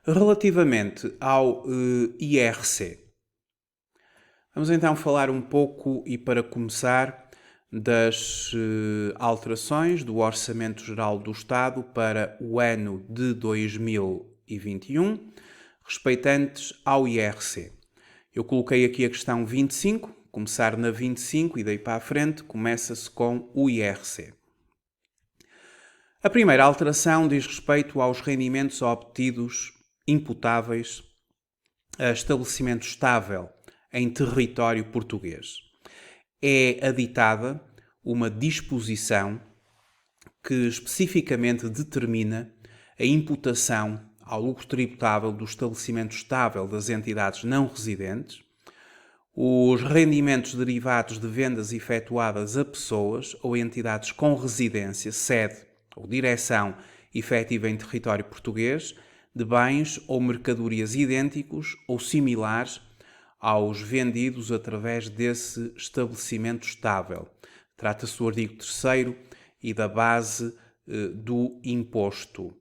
Relativamente ao IRC, vamos então falar um pouco e para começar das alterações do Orçamento Geral do Estado para o ano de 2021, respeitantes ao IRC. Eu coloquei aqui a questão 25, começar na 25 e daí para a frente começa-se com o IRC. A primeira alteração diz respeito aos rendimentos obtidos imputáveis a estabelecimento estável em território português. É aditada uma disposição que especificamente determina a imputação ao lucro tributável do estabelecimento estável das entidades não residentes, os rendimentos derivados de vendas efetuadas a pessoas ou entidades com residência, sede ou direção efetiva em território português, de bens ou mercadorias idênticos ou similares aos vendidos através desse estabelecimento estável. Trata-se do artigo 3º e da base do imposto.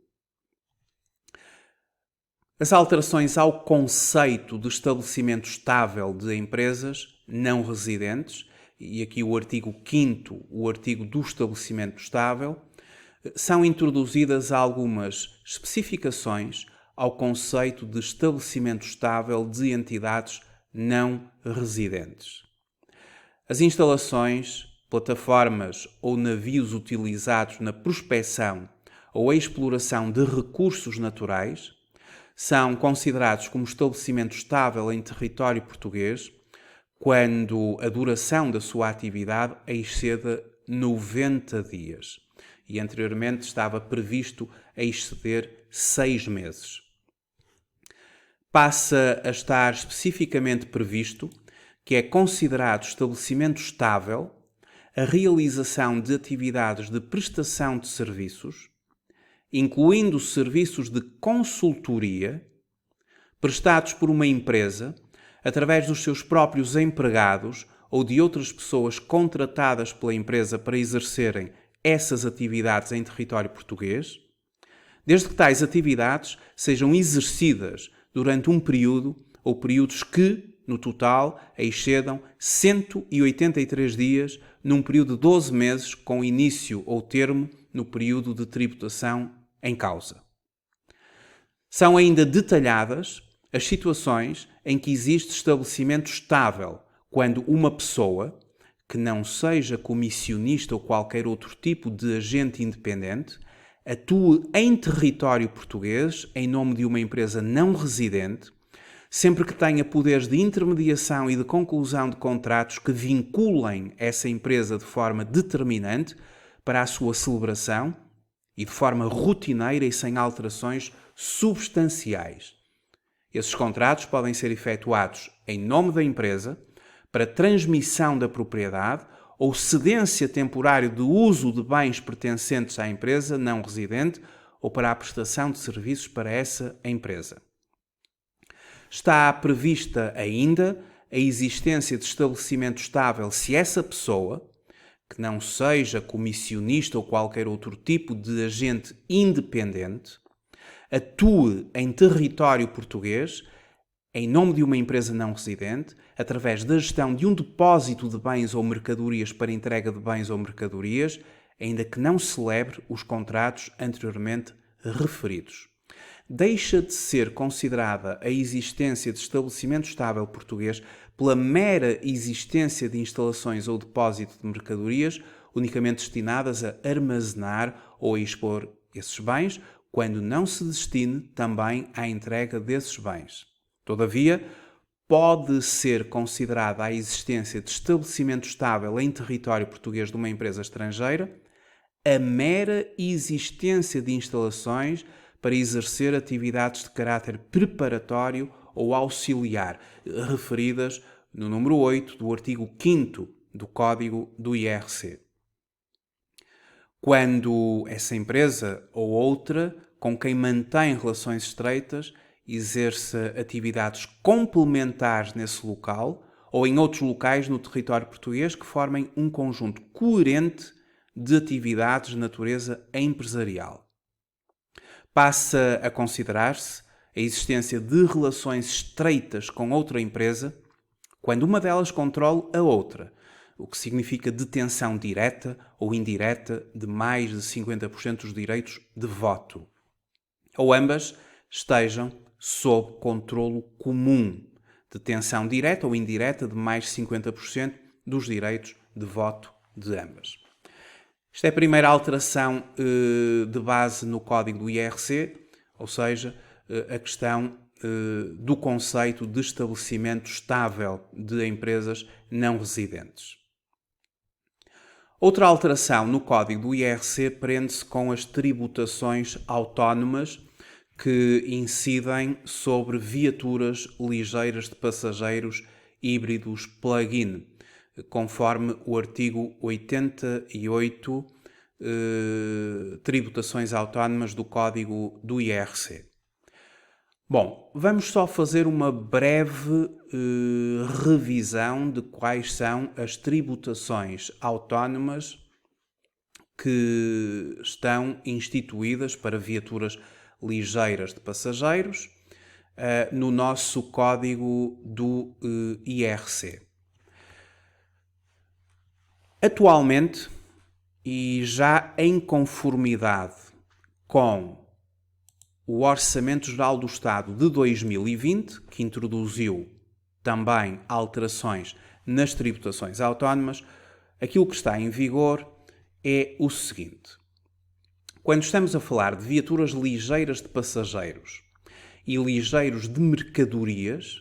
As alterações ao conceito de estabelecimento estável de empresas não residentes, e aqui o artigo 5º, o artigo do estabelecimento estável, são introduzidas algumas especificações ao conceito de estabelecimento estável de entidades não residentes. As instalações, plataformas ou navios utilizados na prospecção ou exploração de recursos naturais são considerados como estabelecimento estável em território português quando a duração da sua atividade exceda 90 dias. E anteriormente estava previsto exceder 6 meses. Passa a estar especificamente previsto que é considerado estabelecimento estável a realização de atividades de prestação de serviços, incluindo serviços de consultoria, prestados por uma empresa, através dos seus próprios empregados ou de outras pessoas contratadas pela empresa para exercerem essas atividades em território português, desde que tais atividades sejam exercidas durante um período ou períodos que, no total, excedam 183 dias num período de 12 meses com início ou termo no período de tributação em causa. São ainda detalhadas as situações em que existe estabelecimento estável quando uma pessoa, que não seja comissionista ou qualquer outro tipo de agente independente, atue em território português em nome de uma empresa não residente, sempre que tenha poderes de intermediação e de conclusão de contratos que vinculem essa empresa de forma determinante para a sua celebração e de forma rotineira e sem alterações substanciais. Esses contratos podem ser efetuados em nome da empresa, para transmissão da propriedade ou cedência temporária de uso de bens pertencentes à empresa não residente ou para a prestação de serviços para essa empresa. Está prevista ainda a existência de estabelecimento estável se essa pessoa, que não seja comissionista ou qualquer outro tipo de agente independente, atue em território português em nome de uma empresa não residente, através da gestão de um depósito de bens ou mercadorias para entrega de bens ou mercadorias, ainda que não celebre os contratos anteriormente referidos. Deixa de ser considerada a existência de estabelecimento estável português pela mera existência de instalações ou depósito de mercadorias unicamente destinadas a armazenar ou a expor esses bens, quando não se destine também à entrega desses bens. Todavia, pode ser considerada a existência de estabelecimento estável em território português de uma empresa estrangeira a mera existência de instalações para exercer atividades de caráter preparatório ou auxiliar, referidas no número 8 do artigo 5º do Código do IRC. Quando essa empresa ou outra com quem mantém relações estreitas exerça atividades complementares nesse local ou em outros locais no território português que formem um conjunto coerente de atividades de natureza empresarial. Passa a considerar-se a existência de relações estreitas com outra empresa quando uma delas controla a outra, o que significa detenção direta ou indireta de mais de 50% dos direitos de voto. Ou ambas estejam sob controlo comum, detenção direta ou indireta de mais de 50% dos direitos de voto de ambas. Esta é a primeira alteração de base no código do IRC, ou seja, a questão do conceito de estabelecimento estável de empresas não residentes. Outra alteração no código do IRC prende-se com as tributações autónomas que incidem sobre viaturas ligeiras de passageiros híbridos plug-in, conforme o artigo 88, tributações autónomas do código do IRC. Bom, vamos só fazer uma breve revisão de quais são as tributações autónomas que estão instituídas para viaturas ligeiras de passageiros no nosso código do IRC. Atualmente, e já em conformidade com o Orçamento Geral do Estado de 2020, que introduziu também alterações nas tributações autónomas, aquilo que está em vigor é o seguinte. Quando estamos a falar de viaturas ligeiras de passageiros e ligeiros de mercadorias,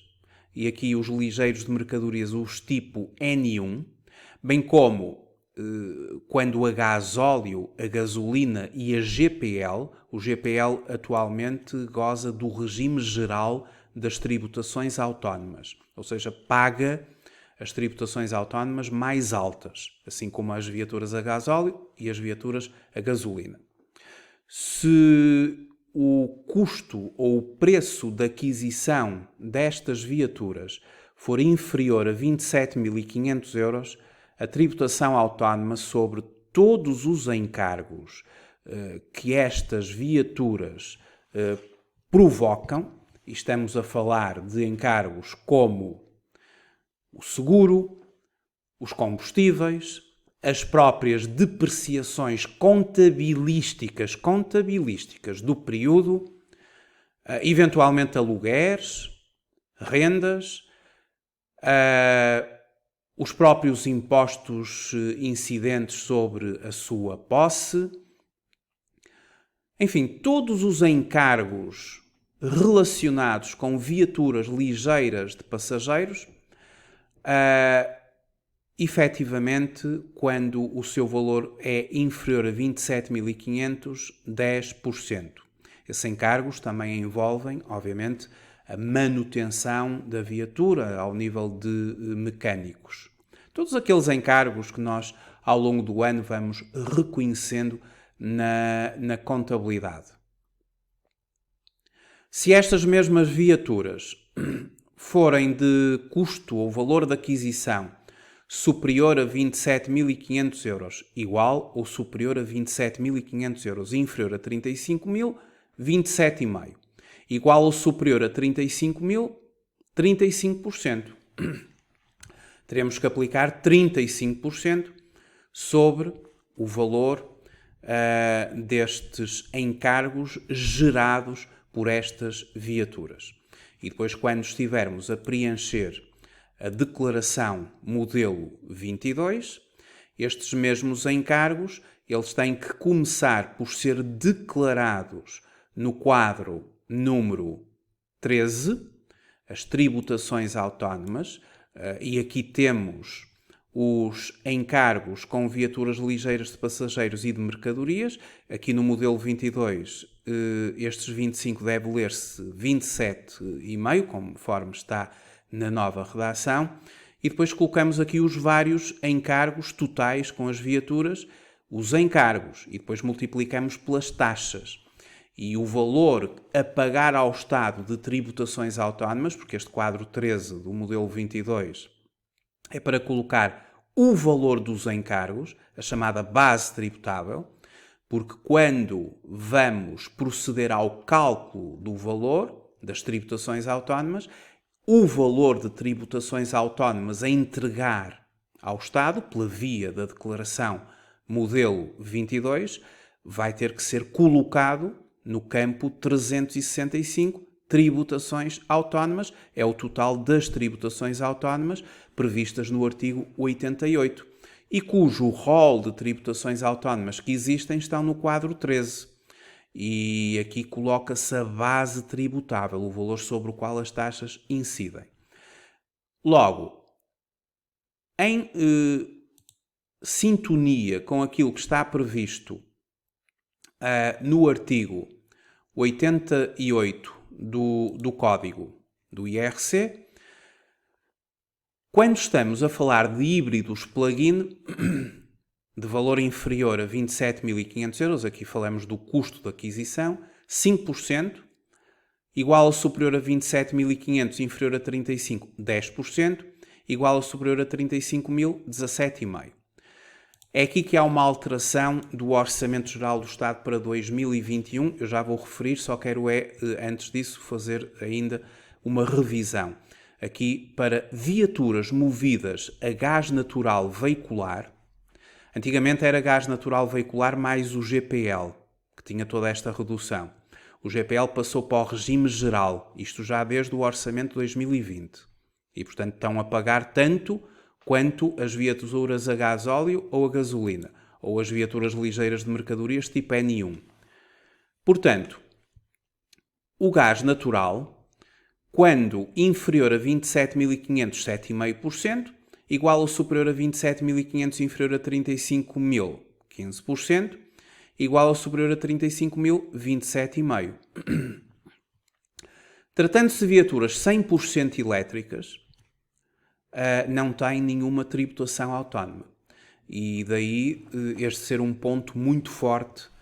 e aqui os ligeiros de mercadorias, os tipo N1, bem como quando a gasóleo, a gasolina e a GPL, o GPL atualmente goza do regime geral das tributações autónomas, ou seja, paga as tributações autónomas mais altas, assim como as viaturas a gasóleo e as viaturas a gasolina. Se o custo ou o preço de aquisição destas viaturas for inferior a 27.500 euros, a tributação autónoma sobre todos os encargos que estas viaturas provocam, e estamos a falar de encargos como o seguro, os combustíveis, as próprias depreciações contabilísticas do período, eventualmente alugueres, rendas, os próprios impostos incidentes sobre a sua posse, enfim, todos os encargos relacionados com viaturas ligeiras de passageiros, efetivamente, quando o seu valor é inferior a 27.500, 10%. Esses encargos também envolvem, obviamente, a manutenção da viatura ao nível de mecânicos. Todos aqueles encargos que nós, ao longo do ano, vamos reconhecendo na contabilidade. Se estas mesmas viaturas forem de custo ou valor de aquisição superior a 27.500 euros, igual ou superior a 27.500 euros, inferior a 35.000, 27,5%. Igual ou superior a 35.000, 35%. Teremos que aplicar 35% sobre o valor destes encargos gerados por estas viaturas. E depois, quando estivermos a preencher a declaração modelo 22, estes mesmos encargos, eles têm que começar por ser declarados no quadro número 13, as tributações autónomas, e aqui temos os encargos com viaturas ligeiras de passageiros e de mercadorias. Aqui no modelo 22, estes 25 deve ler-se 27,5, conforme está na nova redação. E depois colocamos aqui os vários encargos totais com as viaturas, os encargos, e depois multiplicamos pelas taxas. E o valor a pagar ao Estado de tributações autónomas, porque este quadro 13 do modelo 22 é para colocar o valor dos encargos, a chamada base tributável, porque quando vamos proceder ao cálculo do valor, das tributações autónomas, o valor de tributações autónomas a entregar ao Estado, pela via da declaração modelo 22, vai ter que ser colocado no campo 365, tributações autónomas, é o total das tributações autónomas previstas no artigo 88, e cujo rol de tributações autónomas que existem estão no quadro 13. E aqui coloca-se a base tributável, o valor sobre o qual as taxas incidem. Logo, em sintonia com aquilo que está previsto no artigo 88 do Código do IRC, quando estamos a falar de híbridos plug-in de valor inferior a 27.500 euros, aqui falamos do custo de aquisição, 5%, igual ou superior a 27.500, inferior a 35, 10%, igual ou superior a 35.000, 17,5%. É aqui que há uma alteração do Orçamento Geral do Estado para 2021, eu já vou referir, só quero antes disso, fazer ainda uma revisão. Aqui, para viaturas movidas a gás natural veicular, antigamente era gás natural veicular mais o GPL, que tinha toda esta redução. O GPL passou para o regime geral, isto já desde o Orçamento de 2020. E, portanto, estão a pagar tanto quanto as viaturas a gasóleo ou a gasolina, ou as viaturas ligeiras de mercadorias tipo N1. Portanto, o gás natural, quando inferior a 27.500, 7,5%, igual ou superior a 27.500, inferior a 35.000, 15%, igual ou superior a 35.000, 27,5%. Tratando-se de viaturas 100% elétricas, não tem nenhuma tributação autónoma. E daí este ser um ponto muito forte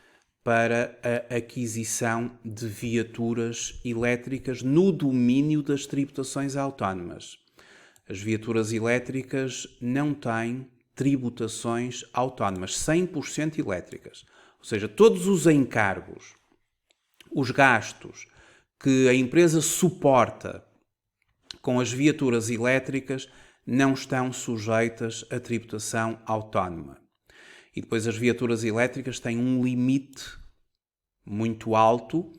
para a aquisição de viaturas elétricas no domínio das tributações autónomas. As viaturas elétricas não têm tributações autónomas, 100% elétricas. Ou seja, todos os encargos, os gastos que a empresa suporta com as viaturas elétricas não estão sujeitas a tributação autónoma. E depois as viaturas elétricas têm um limite muito alto,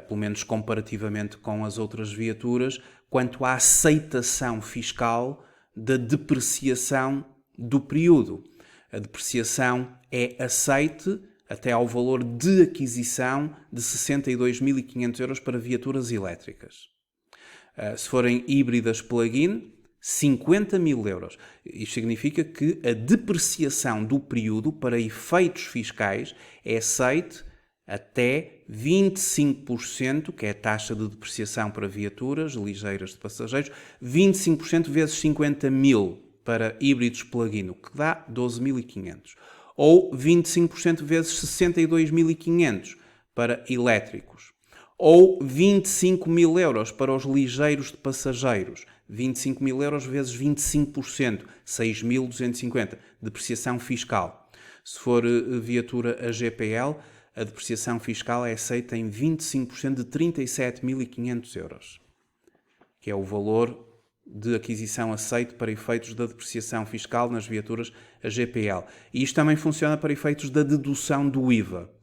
pelo menos comparativamente com as outras viaturas, quanto à aceitação fiscal da depreciação do período. A depreciação é aceite até ao valor de aquisição de 62.500 euros para viaturas elétricas. Se forem híbridas plug-in, 50.000 euros. Isto significa que a depreciação do período para efeitos fiscais é aceite até 25%, que é a taxa de depreciação para viaturas ligeiras de passageiros, 25% vezes 50.000 para híbridos plug-in, o que dá 12.500. Ou 25% vezes 62.500 para elétricos. Ou 25.000 euros para os ligeiros de passageiros. 25.000 euros vezes 25%, 6.250, depreciação fiscal. Se for viatura a GPL, a depreciação fiscal é aceita em 25% de 37.500 euros, que é o valor de aquisição aceito para efeitos da depreciação fiscal nas viaturas a GPL. E isto também funciona para efeitos da dedução do IVA.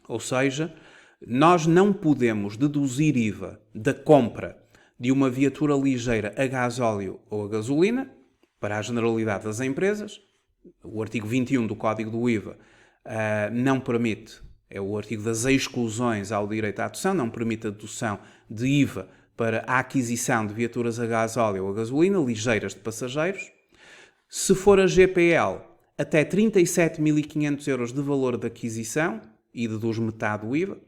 Ou seja, nós não podemos deduzir IVA da compra de uma viatura ligeira a gasóleo ou a gasolina, para a generalidade das empresas. O artigo 21 do Código do IVA não permite, é o artigo das exclusões ao direito à dedução, não permite a dedução de IVA para a aquisição de viaturas a gasóleo ou a gasolina, ligeiras de passageiros. Se for a GPL, até 37.500 euros de valor de aquisição e deduz metade do IVA.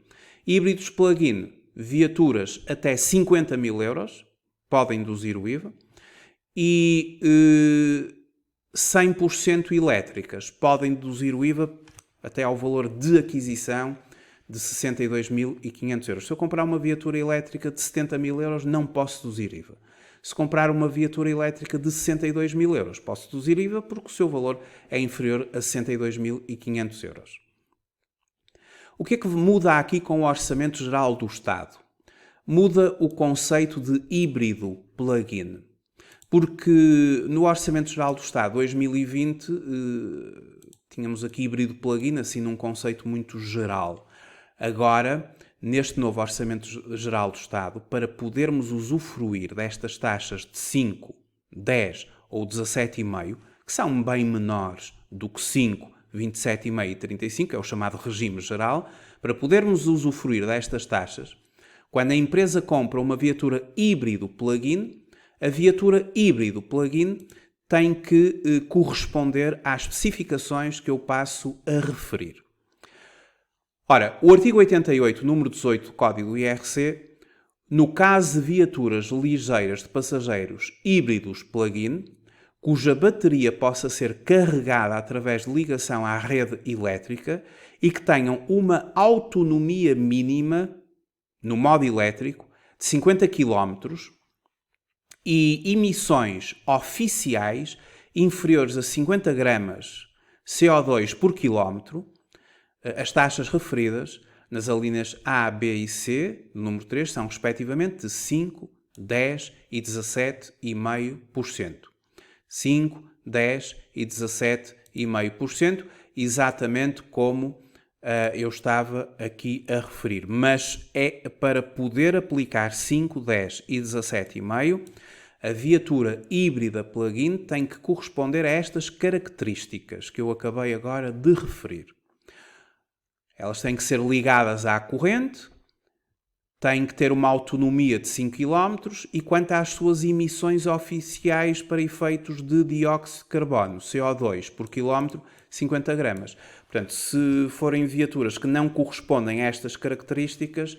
Híbridos plug-in, viaturas até 50.000 euros, podem deduzir o IVA. E 100% elétricas, podem deduzir o IVA até ao valor de aquisição de 62.500 euros. Se eu comprar uma viatura elétrica de 70.000 euros, não posso deduzir IVA. Se comprar uma viatura elétrica de 62.000 euros, posso deduzir IVA porque o seu valor é inferior a 62.500 euros. O que é que muda aqui com o Orçamento Geral do Estado? muda o conceito de híbrido plug-in. Porque no Orçamento Geral do Estado 2020 tínhamos aqui híbrido plug-in, assim num conceito muito geral. Agora, neste novo Orçamento Geral do Estado, para podermos usufruir destas taxas de 5, 10 ou 17,5, que são bem menores do que 5, 27,5 e 35, é o chamado regime geral, para podermos usufruir destas taxas, quando a empresa compra uma viatura híbrido plug-in, a viatura híbrido plug-in tem que corresponder às especificações que eu passo a referir. Ora, o artigo 88, número 18 do Código do IRC, no caso de viaturas ligeiras de passageiros híbridos plug-in, cuja bateria possa ser carregada através de ligação à rede elétrica e que tenham uma autonomia mínima no modo elétrico de 50 km e emissões oficiais inferiores a 50 gramas CO2 por quilómetro, as taxas referidas nas alíneas A, B e C, número 3, são respectivamente de 5, 10 e 17,5%. 5, 10 e 17,5%, exatamente como eu estava aqui a referir. Mas é para poder aplicar 5, 10 e 17,5%, a viatura híbrida plug-in tem que corresponder a estas características que eu acabei agora de referir. Elas têm que ser ligadas à corrente, têm que ter uma autonomia de 5 km e quanto às suas emissões oficiais para efeitos de dióxido de carbono, CO2, por quilómetro, 50 gramas. Portanto, se forem viaturas que não correspondem a estas características,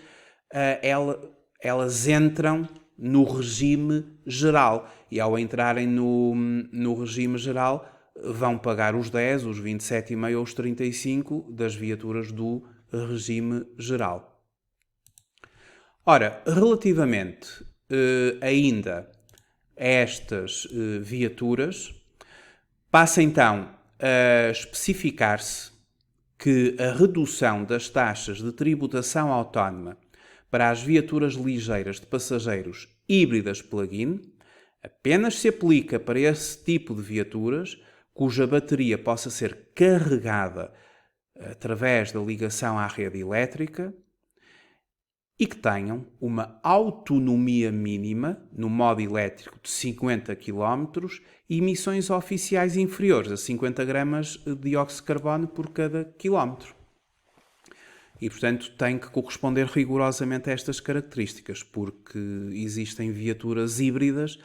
elas entram no regime geral. E ao entrarem no regime geral, vão pagar os 10, os 27,5 ou os 35 das viaturas do regime geral. Ora, relativamente ainda a estas viaturas, passa então a especificar-se que a redução das taxas de tributação autónoma para as viaturas ligeiras de passageiros híbridas plug-in apenas se aplica para esse tipo de viaturas cuja bateria possa ser carregada através da ligação à rede elétrica e que tenham uma autonomia mínima no modo elétrico de 50 km e emissões oficiais inferiores a 50 gramas de dióxido de carbono por cada quilómetro. E, portanto, tem que corresponder rigorosamente a estas características, porque existem viaturas híbridas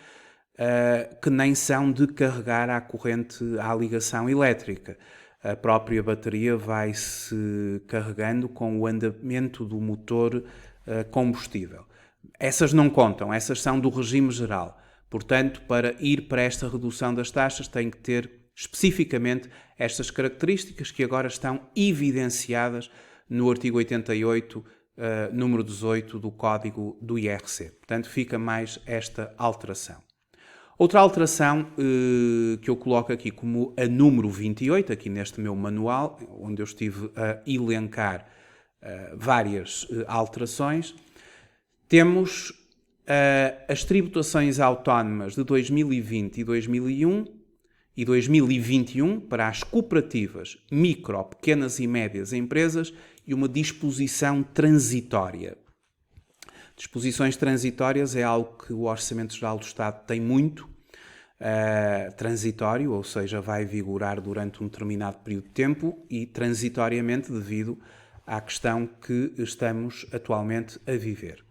que nem são de carregar à corrente, à ligação elétrica. A própria bateria vai-se carregando com o andamento do motor combustível. Essas não contam, essas são do regime geral. Portanto, para ir para esta redução das taxas, tem que ter especificamente estas características que agora estão evidenciadas no artigo 88, número 18 do Código do IRC. Portanto, fica mais esta alteração. Outra alteração que eu coloco aqui como a número 28, aqui neste meu manual, onde eu estive a elencar várias alterações, temos as tributações autónomas de 2020 e 2001 e 2021 para as cooperativas, micro, pequenas e médias empresas e uma disposição transitória. Disposições transitórias é algo que o Orçamento Geral do Estado tem muito transitório, ou seja, vai vigorar durante um determinado período de tempo e transitoriamente devido à questão que estamos atualmente a viver.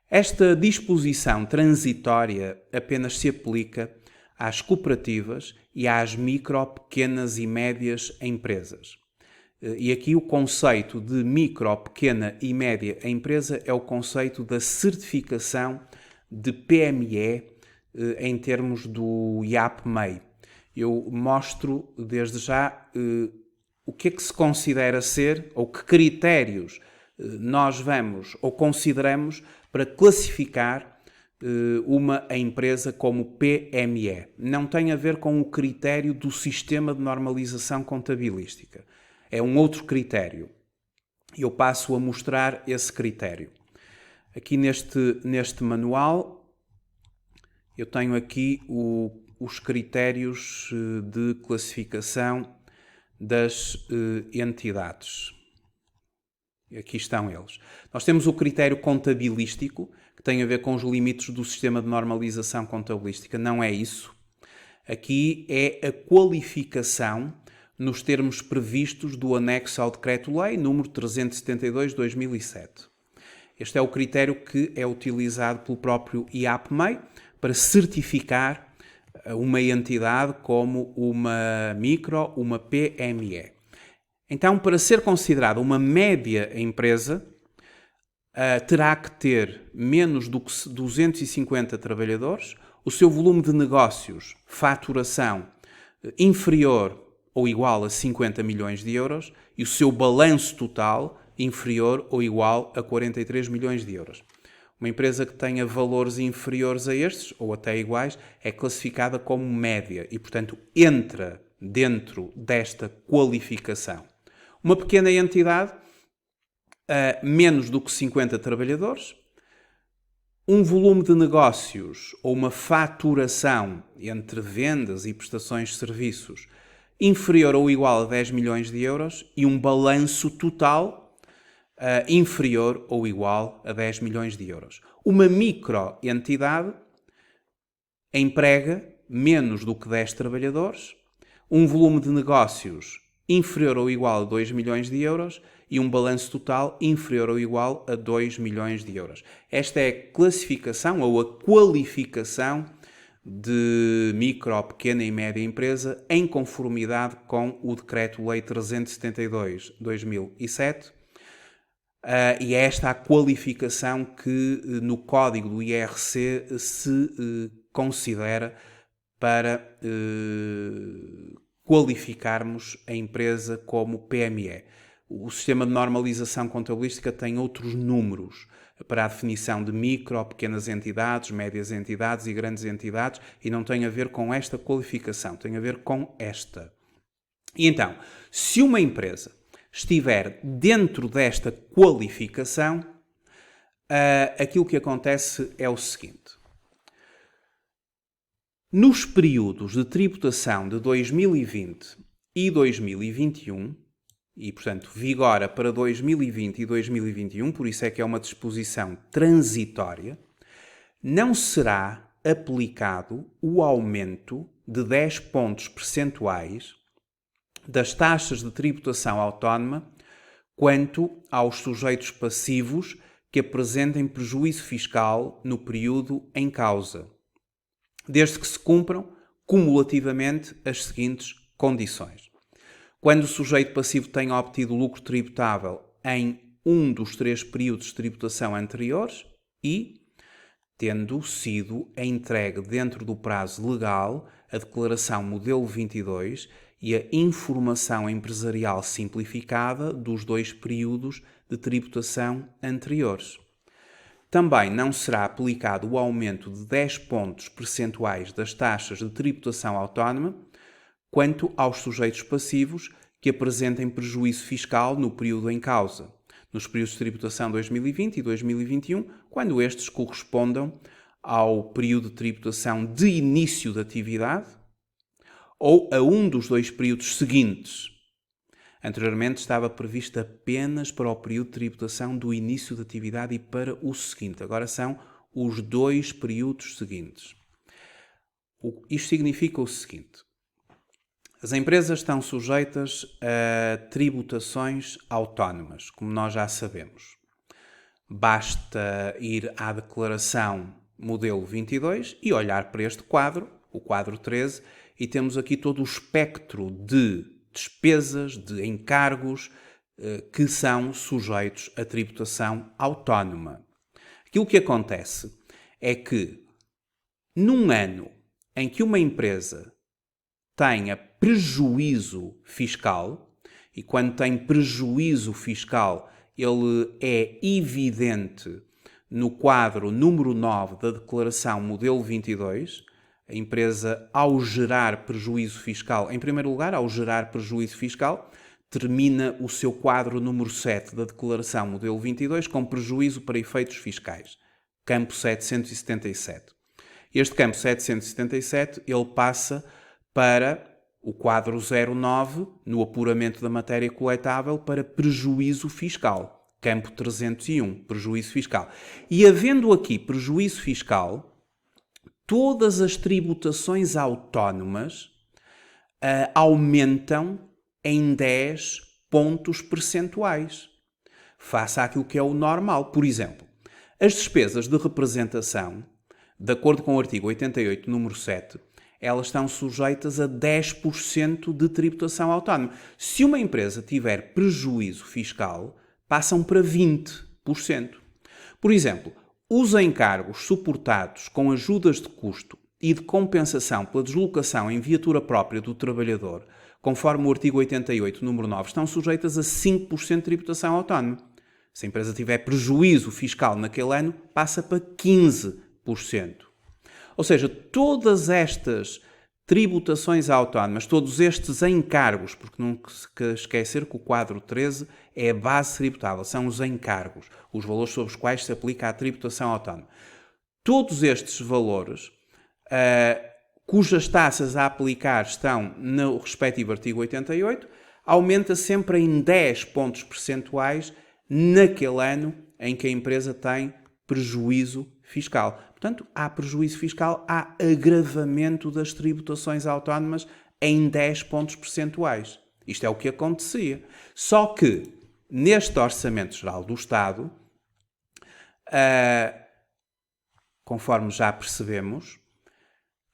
Esta disposição transitória apenas se aplica às cooperativas e às micro, pequenas e médias empresas. E aqui o conceito de micro, pequena e média empresa é o conceito da certificação de PME em termos do IAP-MEI. Eu mostro desde já o que é que se considera ser, ou que critérios nós vamos ou consideramos para classificar uma empresa como PME. Não tem a ver com o critério do sistema de normalização contabilística. É um outro critério. Eu passo a mostrar esse critério. Aqui neste manual eu tenho aqui os critérios de classificação das entidades. Aqui estão eles. Nós temos o critério contabilístico, que tem a ver com os limites do sistema de normalização contabilística. Não é isso. Aqui é a qualificação nos termos previstos do anexo ao Decreto-Lei número 372/2007. Este é o critério que é utilizado pelo próprio IAPMEI para certificar uma entidade como uma micro, uma PME. Então, para ser considerada uma média empresa, terá que ter menos do que 250 trabalhadores, o seu volume de negócios, faturação, inferior ou igual a 50 milhões de euros e o seu balanço total inferior ou igual a 43 milhões de euros. Uma empresa que tenha valores inferiores a estes, ou até iguais, é classificada como média e, portanto, entra dentro desta qualificação. Uma pequena entidade, menos do que 50 trabalhadores, um volume de negócios ou uma faturação entre vendas e prestações de serviços inferior ou igual a 10 milhões de euros e um balanço total inferior ou igual a 10 milhões de euros. Uma microentidade emprega menos do que 10 trabalhadores, um volume de negócios inferior ou igual a 2 milhões de euros e um balanço total inferior ou igual a 2 milhões de euros. Esta é a classificação ou a qualificação de micro, pequena e média empresa em conformidade com o Decreto-Lei 372/2007. E é esta a qualificação que no código do IRC se considera para qualificarmos a empresa como PME. O sistema de normalização contabilística tem outros números para a definição de micro, pequenas entidades, médias entidades e grandes entidades e não tem a ver com esta qualificação, tem a ver com esta. E então, se uma empresa estiver dentro desta qualificação, aquilo que acontece é o seguinte. Nos períodos de tributação de 2020 e 2021, e portanto vigora para 2020 e 2021, por isso é que é uma disposição transitória, não será aplicado o aumento de 10 pontos percentuais das taxas de tributação autónoma quanto aos sujeitos passivos que apresentem prejuízo fiscal no período em causa, desde que se cumpram cumulativamente as seguintes condições. Quando o sujeito passivo tenha obtido lucro tributável em um dos 3 períodos de tributação anteriores e tendo sido entregue dentro do prazo legal a declaração modelo 22 e a informação empresarial simplificada dos 2 períodos de tributação anteriores. Também não será aplicado o aumento de 10 pontos percentuais das taxas de tributação autónoma quanto aos sujeitos passivos que apresentem prejuízo fiscal no período em causa, nos períodos de tributação 2020 e 2021, quando estes correspondam ao período de tributação de início de atividade ou a um dos 2 períodos seguintes. Anteriormente estava previsto apenas para o período de tributação do início de atividade e para o seguinte. Agora são os 2 períodos seguintes. Isto significa o seguinte. As empresas estão sujeitas a tributações autónomas, como nós já sabemos. Basta ir à declaração modelo 22 e olhar para este quadro, o quadro 13, e temos aqui todo o espectro de despesas, de encargos que são sujeitos a tributação autónoma. Aquilo que acontece é que, num ano em que uma empresa tenha prejuízo fiscal, e quando tem prejuízo fiscal, ele é evidente no quadro número 9 da declaração modelo 22, a empresa, ao gerar prejuízo fiscal, em primeiro lugar, ao gerar prejuízo fiscal, termina o seu quadro número 7 da Declaração Modelo 22 com prejuízo para efeitos fiscais. Campo 777. Este campo 777 ele passa para o quadro 09, no apuramento da matéria coletável, para prejuízo fiscal. Campo 301, prejuízo fiscal. E havendo aqui prejuízo fiscal, todas as tributações autónomas aumentam em 10 pontos percentuais, face àquilo que é o normal. Por exemplo, as despesas de representação, de acordo com o artigo 88, número 7, elas estão sujeitas a 10% de tributação autónoma. Se uma empresa tiver prejuízo fiscal, passam para 20%. Por exemplo, os encargos suportados com ajudas de custo e de compensação pela deslocação em viatura própria do trabalhador, conforme o artigo 88, número 9, estão sujeitas a 5% de tributação autónoma. Se a empresa tiver prejuízo fiscal naquele ano, passa para 15%. Ou seja, todas estas tributações autónomas, todos estes encargos, porque não se esquecer que o quadro 13 é a base tributável, são os encargos, os valores sobre os quais se aplica a tributação autónoma. Todos estes valores, cujas taxas a aplicar estão no respectivo artigo 88, aumenta sempre em 10 pontos percentuais naquele ano em que a empresa tem prejuízo fiscal. Portanto, há prejuízo fiscal, há agravamento das tributações autónomas em 10 pontos percentuais. Isto é o que acontecia. Só que, neste Orçamento Geral do Estado, conforme já percebemos,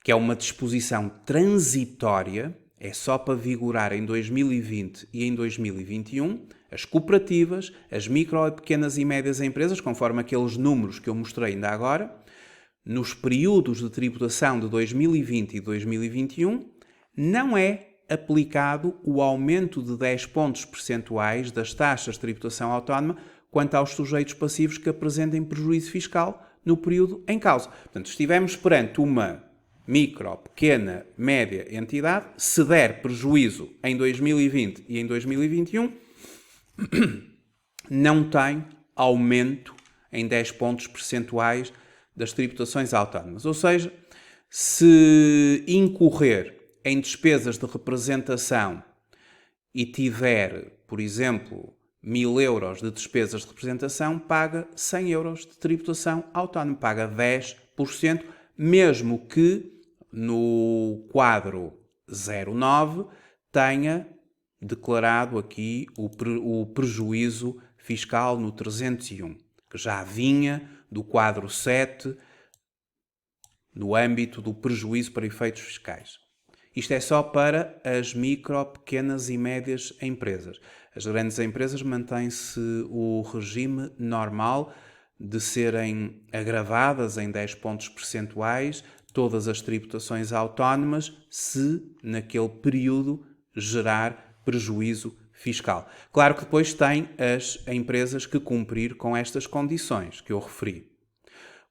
que é uma disposição transitória, é só para vigorar em 2020 e em 2021, as cooperativas, as micro, pequenas e médias empresas, conforme aqueles números que eu mostrei ainda agora, nos períodos de tributação de 2020 e 2021, não é aplicado o aumento de 10 pontos percentuais das taxas de tributação autónoma quanto aos sujeitos passivos que apresentem prejuízo fiscal no período em causa. Portanto, se estivermos perante uma micro, pequena, média entidade, se der prejuízo em 2020 e em 2021, não tem aumento em 10 pontos percentuais das tributações autónomas. Ou seja, se incorrer em despesas de representação e tiver, por exemplo, 1.000 euros de despesas de representação, paga 100 euros de tributação autónoma, paga 10%, mesmo que no quadro 09 tenha declarado aqui o prejuízo fiscal no 301, que já vinha do quadro 7 no âmbito do prejuízo para efeitos fiscais. Isto é só para as micro, pequenas e médias empresas. As grandes empresas mantém-se o regime normal de serem agravadas em 10 pontos percentuais todas as tributações autónomas se naquele período gerar prejuízo fiscal. Claro que depois tem as empresas que cumprir com estas condições que eu referi.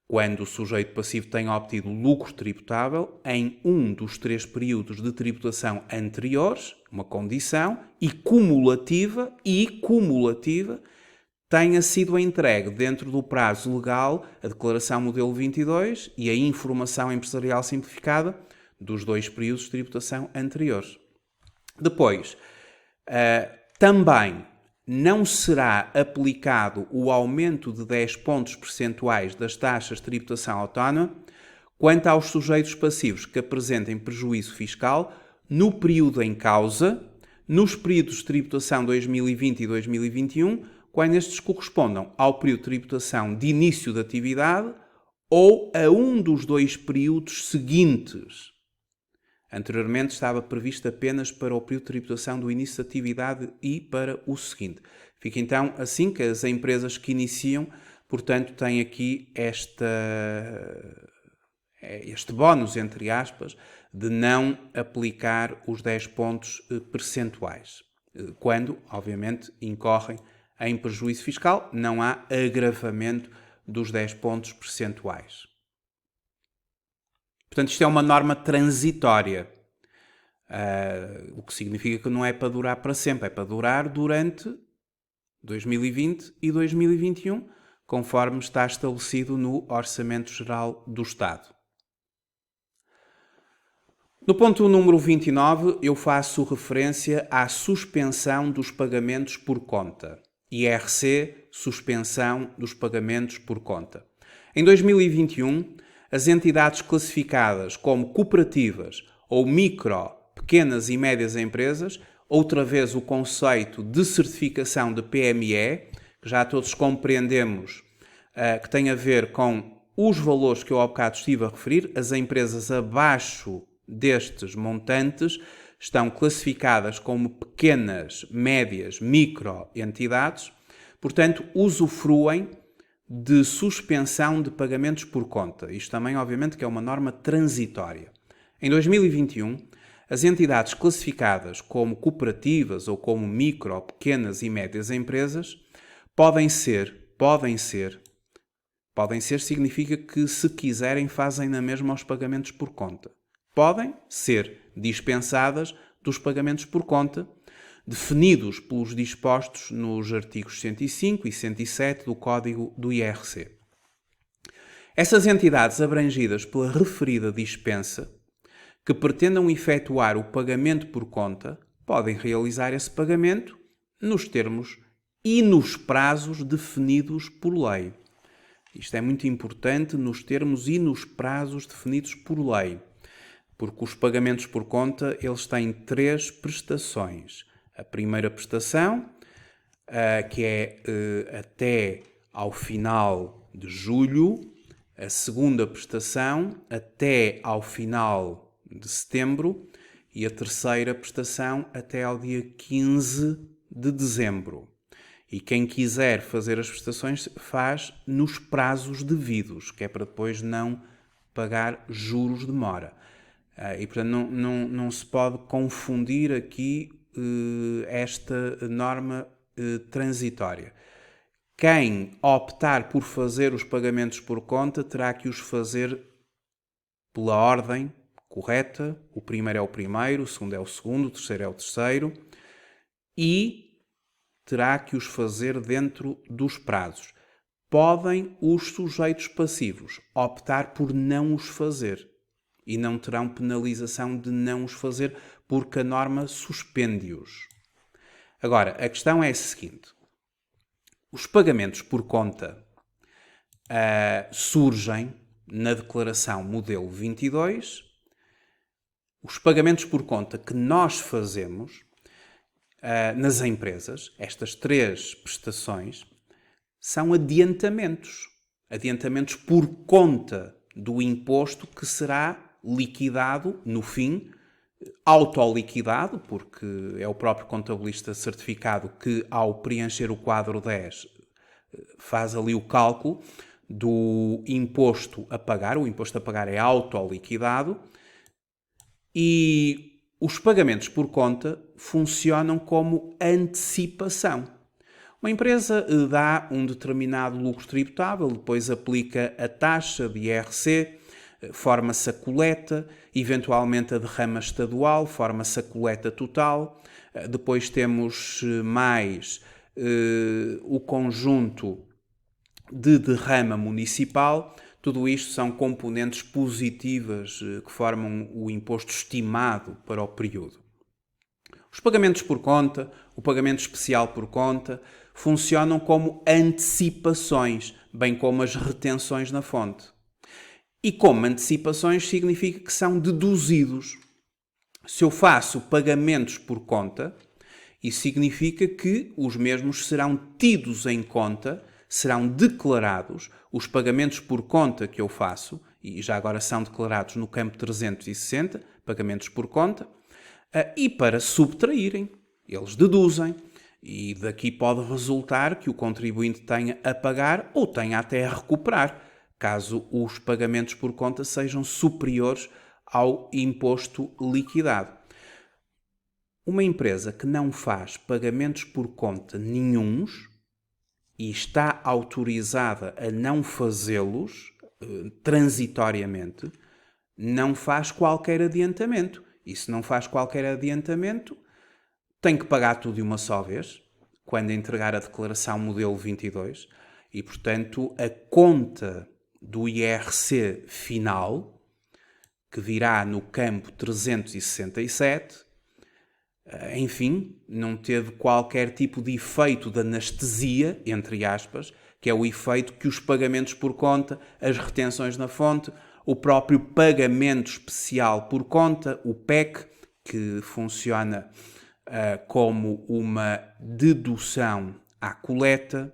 Quando o sujeito passivo tenha obtido lucro tributável em um dos 3 períodos de tributação anteriores, uma condição, e cumulativa, tenha sido entregue dentro do prazo legal a Declaração Modelo 22 e a Informação Empresarial Simplificada dos 2 períodos de tributação anteriores. Depois, também não será aplicado o aumento de 10 pontos percentuais das taxas de tributação autónoma quanto aos sujeitos passivos que apresentem prejuízo fiscal no período em causa, nos períodos de tributação 2020 e 2021, quando estes correspondam ao período de tributação de início da atividade ou a um dos 2 períodos seguintes. Anteriormente estava previsto apenas para o período de tributação do início da atividade e para o seguinte. Fica então assim que as empresas que iniciam, portanto, têm aqui este bónus, entre aspas, de não aplicar os 10 pontos percentuais. Quando, obviamente, incorrem em prejuízo fiscal, não há agravamento dos 10 pontos percentuais. Portanto, isto é uma norma transitória. O que significa que não é para durar para sempre, é para durar durante 2020 e 2021, conforme está estabelecido no Orçamento Geral do Estado. No ponto número 29, eu faço referência à suspensão dos pagamentos por conta. IRC, suspensão dos pagamentos por conta. Em 2021, as entidades classificadas como cooperativas ou micro, pequenas e médias empresas, outra vez o conceito de certificação de PME, que já todos compreendemos que tem a ver com os valores que eu há bocado estive a referir, as empresas abaixo destes montantes estão classificadas como pequenas, médias, micro entidades, portanto, usufruem de suspensão de pagamentos por conta. Isto também, obviamente, que é uma norma transitória. Em 2021, as entidades classificadas como cooperativas ou como micro, pequenas e médias empresas podem ser significa que, se quiserem, fazem na mesma os pagamentos por conta. Podem ser dispensadas dos pagamentos por conta, definidos pelos dispostos nos artigos 105 e 107 do Código do IRC. Essas entidades abrangidas pela referida dispensa, que pretendam efetuar o pagamento por conta, podem realizar esse pagamento nos termos e nos prazos definidos por lei. Isto é muito importante, nos termos e nos prazos definidos por lei, porque os pagamentos por conta, eles têm 3 prestações. A primeira prestação, que é até ao final de julho, a segunda prestação até ao final de setembro e a terceira prestação até ao dia 15 de dezembro. E quem quiser fazer as prestações faz nos prazos devidos, que é para depois não pagar juros de mora. E, portanto, não se pode confundir aqui esta norma transitória. Quem optar por fazer os pagamentos por conta terá que os fazer pela ordem correta. O primeiro é o primeiro, o segundo é o segundo, o terceiro é o terceiro. E terá que os fazer dentro dos prazos. Podem os sujeitos passivos optar por não os fazer e não terão penalização de não os fazer porque a norma suspende-os. Agora, a questão é a seguinte. Os pagamentos por conta surgem na declaração modelo 22. Os pagamentos por conta que nós fazemos nas empresas, estas 3 prestações, são adiantamentos. Adiantamentos por conta do imposto que será liquidado no fim, autoliquidado, porque é o próprio contabilista certificado que, ao preencher o quadro 10, faz ali o cálculo do imposto a pagar. O imposto a pagar é autoliquidado e os pagamentos por conta funcionam como antecipação. Uma empresa dá um determinado lucro tributável, depois aplica a taxa de IRC, forma-se a coleta, eventualmente a derrama estadual, forma-se a coleta total, depois temos mais o conjunto de derrama municipal. Tudo isto são componentes positivas que formam o imposto estimado para o período. Os pagamentos por conta, o pagamento especial por conta, funcionam como antecipações, bem como as retenções na fonte. E como antecipações significa que são deduzidos. Se eu faço pagamentos por conta, isso significa que os mesmos serão tidos em conta, serão declarados, os pagamentos por conta que eu faço, e já agora são declarados no campo 360, pagamentos por conta, e para subtraírem, eles deduzem, e daqui pode resultar que o contribuinte tenha a pagar ou tenha até a recuperar, caso os pagamentos por conta sejam superiores ao imposto liquidado. Uma empresa que não faz pagamentos por conta nenhuns e está autorizada a não fazê-los transitoriamente, não faz qualquer adiantamento E se não faz qualquer adiantamento, tem que pagar tudo de uma só vez, quando entregar a declaração modelo 22, e, portanto, a conta do IRC final, que virá no campo 367, enfim, não teve qualquer tipo de efeito de anestesia, entre aspas, que é o efeito que os pagamentos por conta, as retenções na fonte, o próprio pagamento especial por conta, o PEC, que funciona como uma dedução à coleta,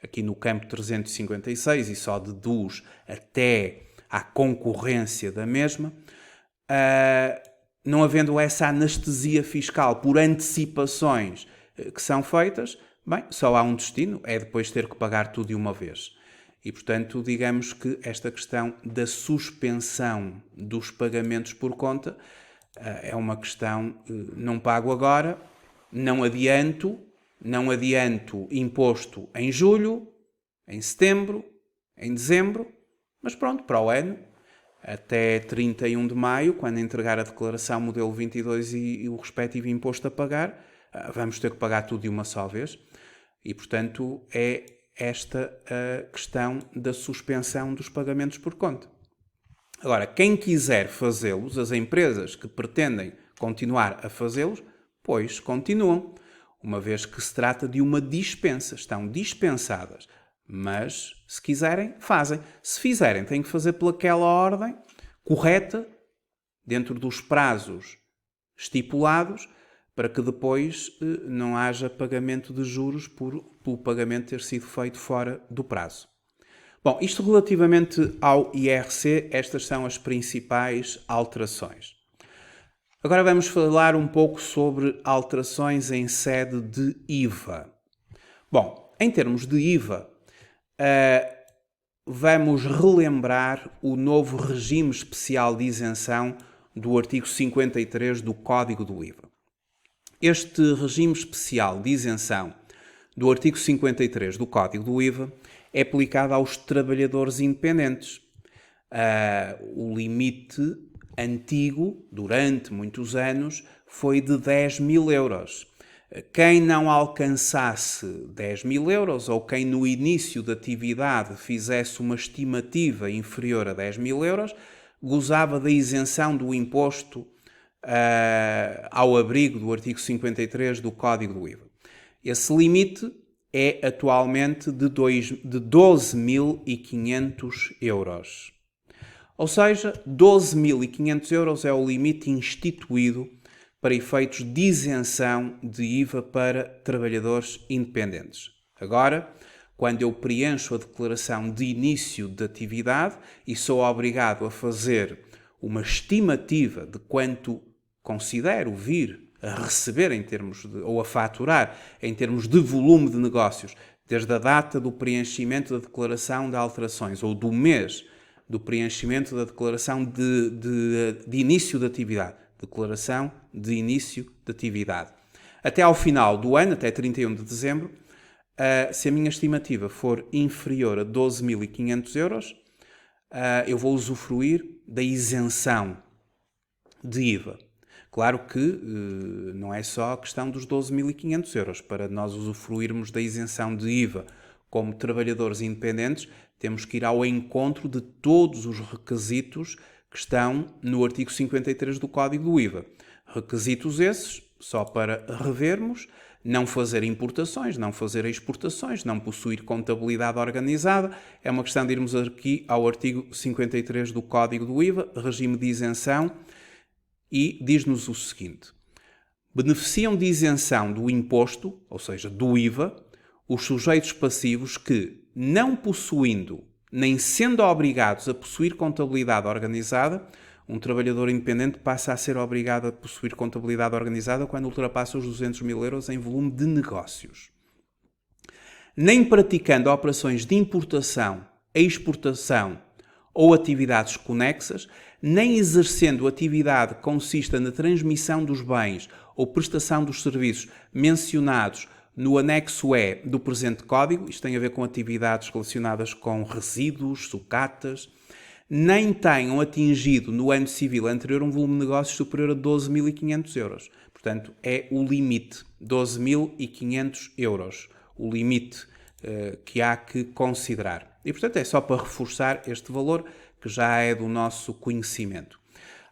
aqui no campo 356, e só deduz até à concorrência da mesma, não havendo essa anestesia fiscal por antecipações que são feitas, bem, só há um destino, é depois ter que pagar tudo de uma vez. E, portanto, digamos que esta questão da suspensão dos pagamentos por conta é uma questão, não pago agora, não adianto imposto em julho, em setembro, em dezembro, mas pronto, para o ano, até 31 de maio, quando entregar a declaração modelo 22 e o respectivo imposto a pagar, vamos ter que pagar tudo de uma só vez. E, portanto, é esta a questão da suspensão dos pagamentos por conta. Agora, quem quiser fazê-los, as empresas que pretendem continuar a fazê-los, pois continuam, uma vez que se trata de uma dispensa, estão dispensadas. Mas, se quiserem, fazem. Se fizerem, têm que fazer pelaquela ordem correta, dentro dos prazos estipulados, para que depois não haja pagamento de juros por o pagamento ter sido feito fora do prazo. Bom, isto relativamente ao IRC, estas são as principais alterações. Agora vamos falar um pouco sobre alterações em sede de IVA. Bom, em termos de IVA, vamos relembrar o novo regime especial de isenção do artigo 53 do Código do IVA. Este regime especial de isenção do artigo 53 do Código do IVA é aplicado aos trabalhadores independentes. O limite antigo, durante muitos anos, foi de 10.000 euros. Quem não alcançasse 10.000 euros ou quem no início da atividade fizesse uma estimativa inferior a 10.000 euros, gozava da isenção do imposto ao abrigo do artigo 53 do Código do IVA. Esse limite é atualmente de 12.500 euros. Ou seja, 12.500 euros é o limite instituído para efeitos de isenção de IVA para trabalhadores independentes. Agora, quando eu preencho a declaração de início de atividade e sou obrigado a fazer uma estimativa de quanto considero vir a receber ou a faturar em termos de volume de negócios, desde a data do preenchimento da declaração de alterações ou do mês do preenchimento da declaração de início de atividade. Declaração de início de atividade. Até ao final do ano, até 31 de dezembro, se a minha estimativa for inferior a 12.500 euros, eu vou usufruir da isenção de IVA. Claro que não é só a questão dos 12.500 euros. Para nós usufruirmos da isenção de IVA como trabalhadores independentes, temos que ir ao encontro de todos os requisitos que estão no artigo 53 do Código do IVA. Requisitos esses, só para revermos: não fazer importações, não fazer exportações, não possuir contabilidade organizada. É uma questão de irmos aqui ao artigo 53 do Código do IVA, regime de isenção, e diz-nos o seguinte: beneficiam de isenção do imposto, ou seja, do IVA, os sujeitos passivos que, não possuindo nem sendo obrigados a possuir contabilidade organizada. Um trabalhador independente passa a ser obrigado a possuir contabilidade organizada quando ultrapassa os 200.000 euros em volume de negócios. Nem praticando operações de importação, exportação ou atividades conexas, nem exercendo atividade que consista na transmissão dos bens ou prestação dos serviços mencionados no anexo E do presente Código. Isto tem a ver com atividades relacionadas com resíduos, sucatas. nem tenham atingido no ano civil anterior um volume de negócios superior a 12.500 euros. Portanto, é o limite, 12.500 euros, o limite que há que considerar. E, portanto, é só para reforçar este valor que já é do nosso conhecimento.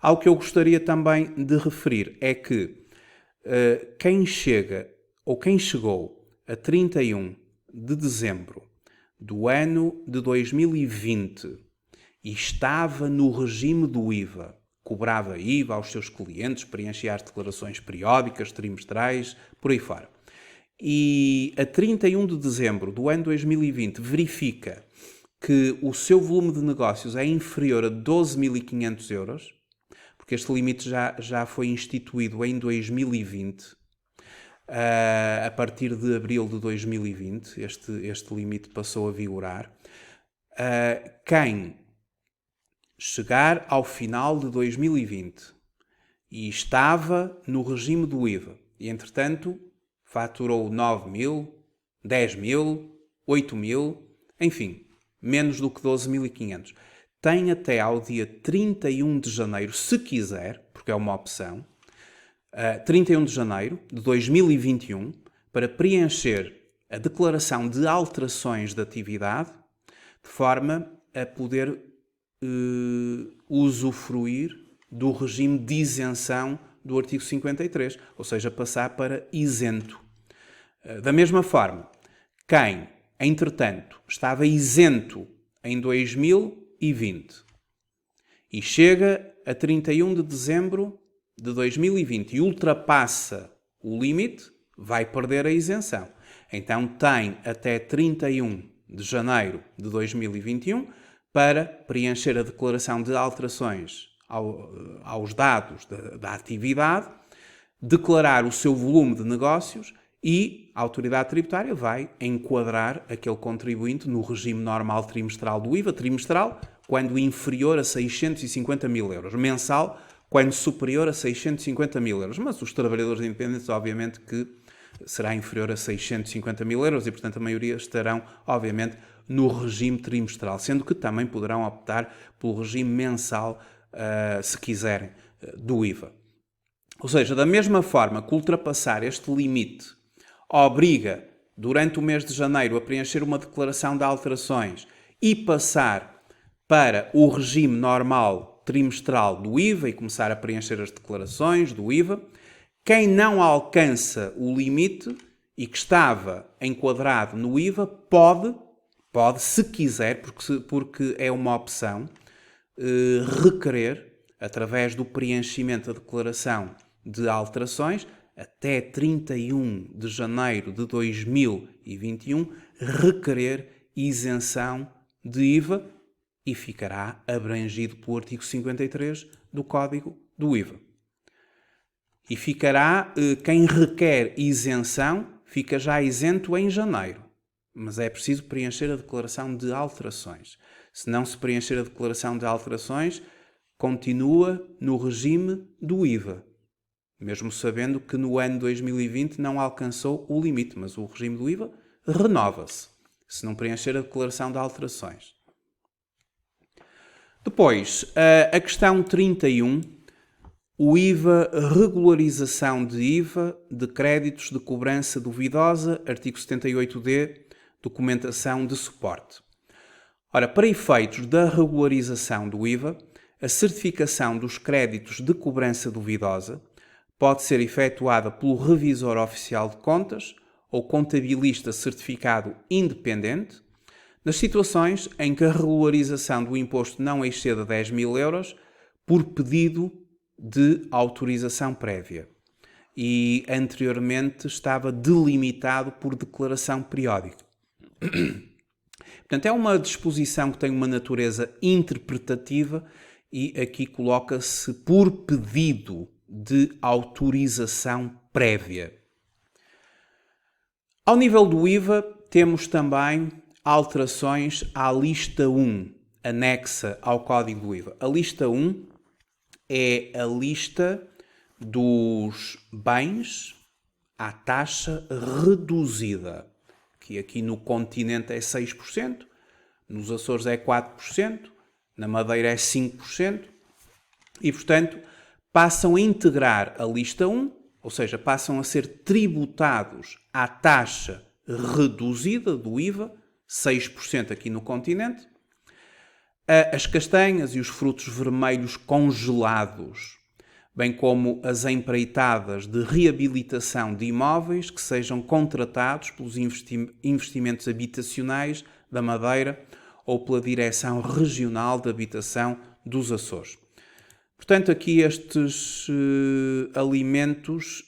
Algo que eu gostaria também de referir é que quem chega ou quem chegou a 31 de dezembro do ano de 2020 e estava no regime do IVA, cobrava IVA aos seus clientes, preenchia as declarações periódicas, trimestrais, por aí fora. E a 31 de dezembro do ano 2020 verifica que o seu volume de negócios é inferior a 12.500 euros, porque este limite já foi instituído em 2020, a partir de abril de 2020, este limite passou a vigorar. Quem chegar ao final de 2020 e estava no regime do IVA e, entretanto, faturou 9.000, 10.000, 8.000, enfim, menos do que 12.500. Tem até ao dia 31 de janeiro, se quiser, porque é uma opção, 31 de janeiro de 2021, para preencher a declaração de alterações de atividade, de forma a poder usufruir do regime de isenção do artigo 53, ou seja, passar para isento. Da mesma forma, quem, entretanto, estava isento em 2020 e chega a 31 de dezembro de 2020 e ultrapassa o limite, vai perder a isenção. Então tem até 31 de janeiro de 2021 para preencher a declaração de alterações aos dados da atividade, declarar o seu volume de negócios e a autoridade tributária vai enquadrar aquele contribuinte no regime normal trimestral do IVA, trimestral quando inferior a 650.000 euros, mensal quando superior a 650.000 euros. Mas os trabalhadores independentes, obviamente, que será inferior a 650.000 euros e, portanto, a maioria estarão, obviamente, no regime trimestral, sendo que também poderão optar pelo regime mensal, se quiserem, do IVA. Ou seja, da mesma forma que ultrapassar este limite obriga, durante o mês de janeiro, a preencher uma declaração de alterações e passar para o regime normal trimestral do IVA e começar a preencher as declarações do IVA, quem não alcança o limite e que estava enquadrado no IVA pode, se quiser, porque é uma opção, requerer, através do preenchimento da declaração de alterações, até 31 de janeiro de 2021, requerer isenção de IVA e ficará abrangido pelo artigo 53 do Código do IVA. E ficará, quem requer isenção, fica já isento em janeiro. Mas é preciso preencher a declaração de alterações. Se não se preencher a declaração de alterações, continua no regime do IVA. Mesmo sabendo que no ano 2020 não alcançou o limite, mas o regime do IVA renova-se, se não preencher a declaração de alterações. Depois, a questão 31, o IVA, regularização de IVA de créditos de cobrança duvidosa, artigo 78D, documentação de suporte. Ora, para efeitos da regularização do IVA, a certificação dos créditos de cobrança duvidosa pode ser efetuada pelo revisor oficial de contas ou contabilista certificado independente, nas situações em que a regularização do imposto não exceda 10.000 euros por pedido de autorização prévia. E anteriormente estava delimitado por declaração periódica. Portanto, é uma disposição que tem uma natureza interpretativa e aqui coloca-se por pedido de autorização prévia. Ao nível do IVA, temos também alterações à lista 1, anexa ao Código do IVA. A lista 1 é a lista dos bens à taxa reduzida, que aqui no continente é 6%, nos Açores é 4%, Na Madeira é 5%. E, portanto, passam a integrar a lista 1, ou seja, passam a ser tributados à taxa reduzida do IVA, 6% aqui no continente. As castanhas e os frutos vermelhos congelados, bem como as empreitadas de reabilitação de imóveis que sejam contratados pelos investimentos habitacionais da Madeira ou pela Direção Regional de Habitação dos Açores. Portanto, aqui estes alimentos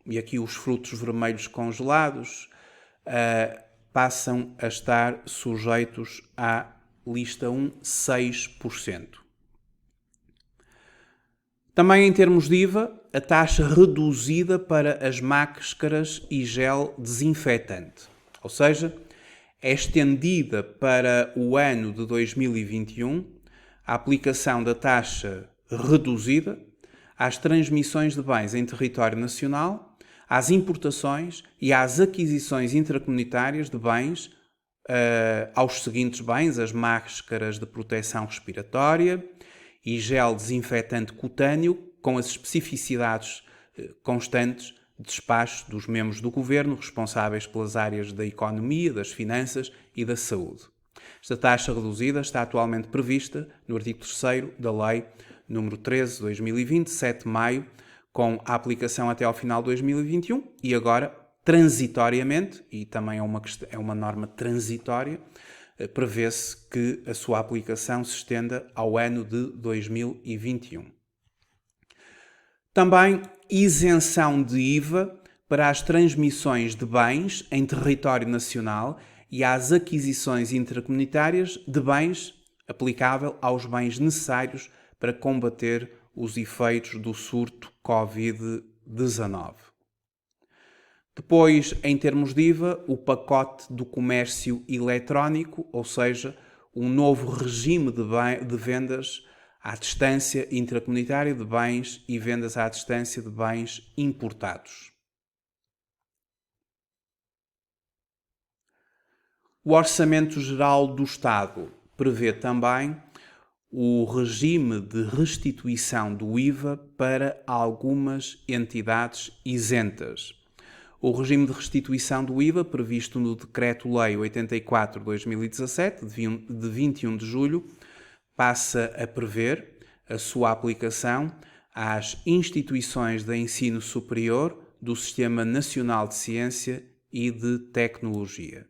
e aqui os frutos vermelhos congelados passam a estar sujeitos à lista 1, 6%. Também em termos de IVA, a taxa reduzida para as máscaras e gel desinfetante, ou seja, é estendida para o ano de 2021 a aplicação da taxa reduzida às transmissões de bens em território nacional, às importações e às aquisições intracomunitárias de bens aos seguintes bens: as máscaras de proteção respiratória e gel desinfetante cutâneo, com as especificidades constantes de despacho dos membros do Governo responsáveis pelas áreas da economia, das finanças e da saúde. Esta taxa reduzida está atualmente prevista no artigo 3º da Lei nº 13/2020, 7 de maio, com a aplicação até ao final de 2021 e agora, transitoriamente, e também é uma norma transitória, prevê-se que a sua aplicação se estenda ao ano de 2021. Também isenção de IVA para as transmissões de bens em território nacional e às aquisições intracomunitárias de bens, aplicável aos bens necessários para combater os efeitos do surto Covid-19. Depois, em termos de IVA, o pacote do comércio eletrónico, ou seja, um novo regime de vendas à distância intracomunitária de bens e vendas à distância de bens importados. O Orçamento Geral do Estado prevê também o regime de restituição do IVA para algumas entidades isentas. O regime de restituição do IVA, previsto no Decreto-Lei 84/2017, de 21 de julho, passa a prever a sua aplicação às instituições de ensino superior do Sistema Nacional de Ciência e de Tecnologia.